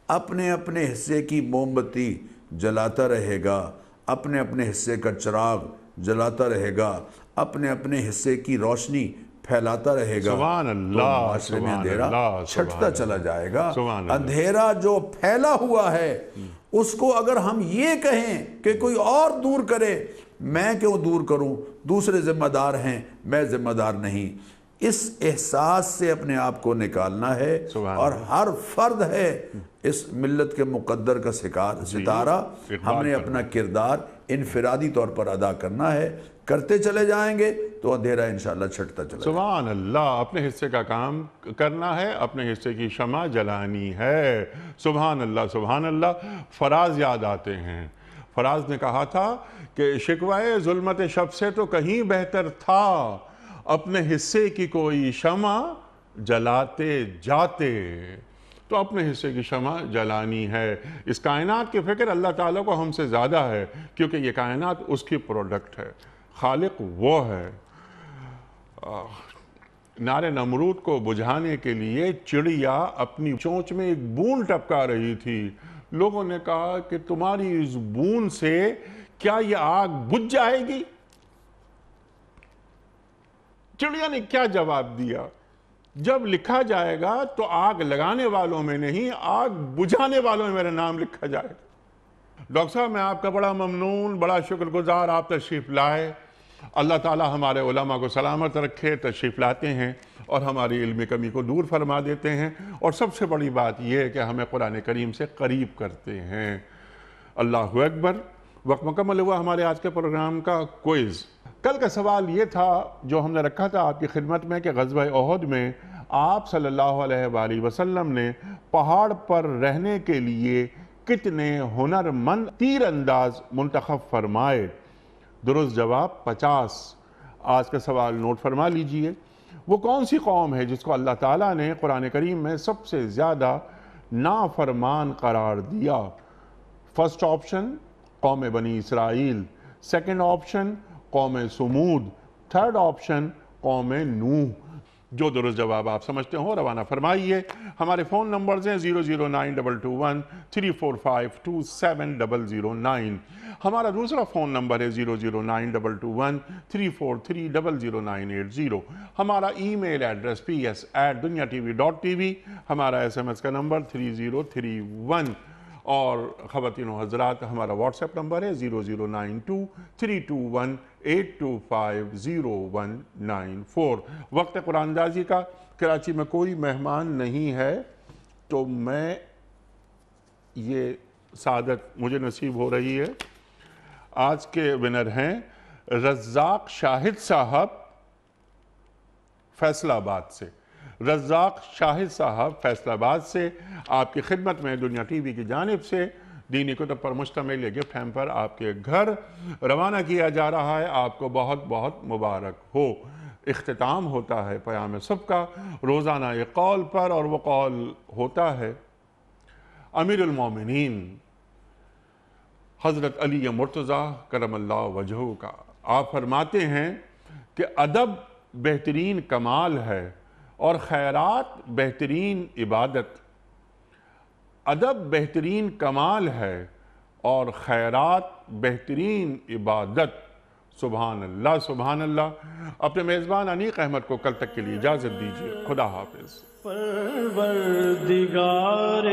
اپنے اپنے حصے کی موم بتی جلاتا رہے گا، اپنے اپنے حصے کا چراغ جلاتا رہے گا، اپنے اپنے حصے کی روشنی پھیلاتا رہے گا، سبحان اللہ، معاشرے میں اندھیرا چھٹتا چلا جائے گا۔ سبحان اللہ۔ اندھیرا جو پھیلا ہوا ہے اس کو اگر ہم یہ کہیں کہ کوئی اور دور کرے، میں کیوں دور کروں، دوسرے ذمہ دار ہیں، میں ذمہ دار نہیں، اس احساس سے اپنے آپ کو نکالنا ہے، اور ہر فرد ہے اس ملت کے مقدر کا ستارہ، ہم نے اپنا کردار انفرادی طور پر ادا کرنا ہے، کرتے چلے جائیں گے تو اندھیرا انشاءاللہ چھٹتا چلا جائے گا۔ سبحان اللہ، اپنے حصے کا کام کرنا ہے، اپنے حصے کی شمع جلانی ہے۔ سبحان اللہ سبحان اللہ۔ فراز یاد آتے ہیں، فراز نے کہا تھا کہ شکوائے ظلمت شب سے تو کہیں بہتر تھا، اپنے حصے کی کوئی شمع جلاتے جاتے۔ تو اپنے حصے کی شمع جلانی ہے۔ اس کائنات کی فکر اللہ تعالیٰ کو ہم سے زیادہ ہے، کیونکہ یہ کائنات اس کی پروڈکٹ ہے، خالق وہ ہے۔ نار نمرود کو بجھانے کے لیے چڑیا اپنی چونچ میں ایک بوند ٹپکا رہی تھی۔ لوگوں نے کہا کہ تمہاری اس بوند سے کیا یہ آگ بجھ جائے گی؟ چڑیا نے کیا جواب دیا؟ جب لکھا جائے گا تو آگ لگانے والوں میں نہیں، آگ بجھانے والوں میں میرا نام لکھا جائے گا۔ ڈاکٹر صاحب، میں آپ کا بڑا ممنون، بڑا شکر گزار، آپ تشریف لائے۔ اللہ تعالی ہمارے علماء کو سلامت رکھے، تشریف لاتے ہیں اور ہماری علمی کمی کو دور فرما دیتے ہیں، اور سب سے بڑی بات یہ ہے کہ ہمیں قرآن کریم سے قریب کرتے ہیں۔ اللہ اکبر۔ وقت مکمل ہوا ہمارے آج کے پروگرام کا کوئز۔ کل کا سوال یہ تھا جو ہم نے رکھا تھا آپ کی خدمت میں کہ غزوہ احد میں آپ صلی اللہ علیہ وآلہ وسلم نے پہاڑ پر رہنے کے لیے کتنے ہنرمند تیر انداز منتخب فرمائے؟ درست جواب 50۔ آج کا سوال نوٹ فرما لیجئے۔ وہ کون سی قوم ہے جس کو اللہ تعالیٰ نے قرآن کریم میں سب سے زیادہ نافرمان قرار دیا؟ فرسٹ آپشن قوم بنی اسرائیل، سیکنڈ آپشن قوم سمود، تھرڈ آپشن قوم نوح۔ جو درست جواب آپ سمجھتے ہو روانہ فرمائیے۔ ہمارے فون نمبرز ہیں 0092213452709، ہمارا دوسرا فون نمبر ہے 009221343000980، ہمارا ای میل ایڈریس ps@dunyatv.tv، ہمارا SMS کا نمبر 3031، اور خواتین و حضرات ہمارا واٹس ایپ نمبر ہے 00923218250194۔ وقت قرآن اندازی کا کراچی میں کوئی مہمان نہیں ہے، تو میں یہ سعادت مجھے نصیب ہو رہی ہے۔ آج کے ونر ہیں رزاق شاہد صاحب فیصل آباد سے۔ رزاق شاہد صاحب فیصل آباد سے آپ کی خدمت میں دنیا ٹی وی کی جانب سے دینی کتب پر مشتمل یہ گفٹ ہیمپر آپ کے گھر روانہ کیا جا رہا ہے۔ آپ کو بہت بہت مبارک ہو۔ اختتام ہوتا ہے پیام صبح کا روزانہ ایک قول پر، اور وہ قول ہوتا ہے امیر المومنین حضرت علی مرتضیٰ کرم اللہ وجہہ کا۔ آپ فرماتے ہیں کہ ادب بہترین کمال ہے اور خیرات بہترین عبادت۔ ادب بہترین کمال ہے اور خیرات بہترین عبادت۔ سبحان اللہ سبحان اللہ۔ اپنے میزبان انیق احمد کو کل تک کے لیے اجازت دیجیے۔ خدا حافظ۔ پروردگار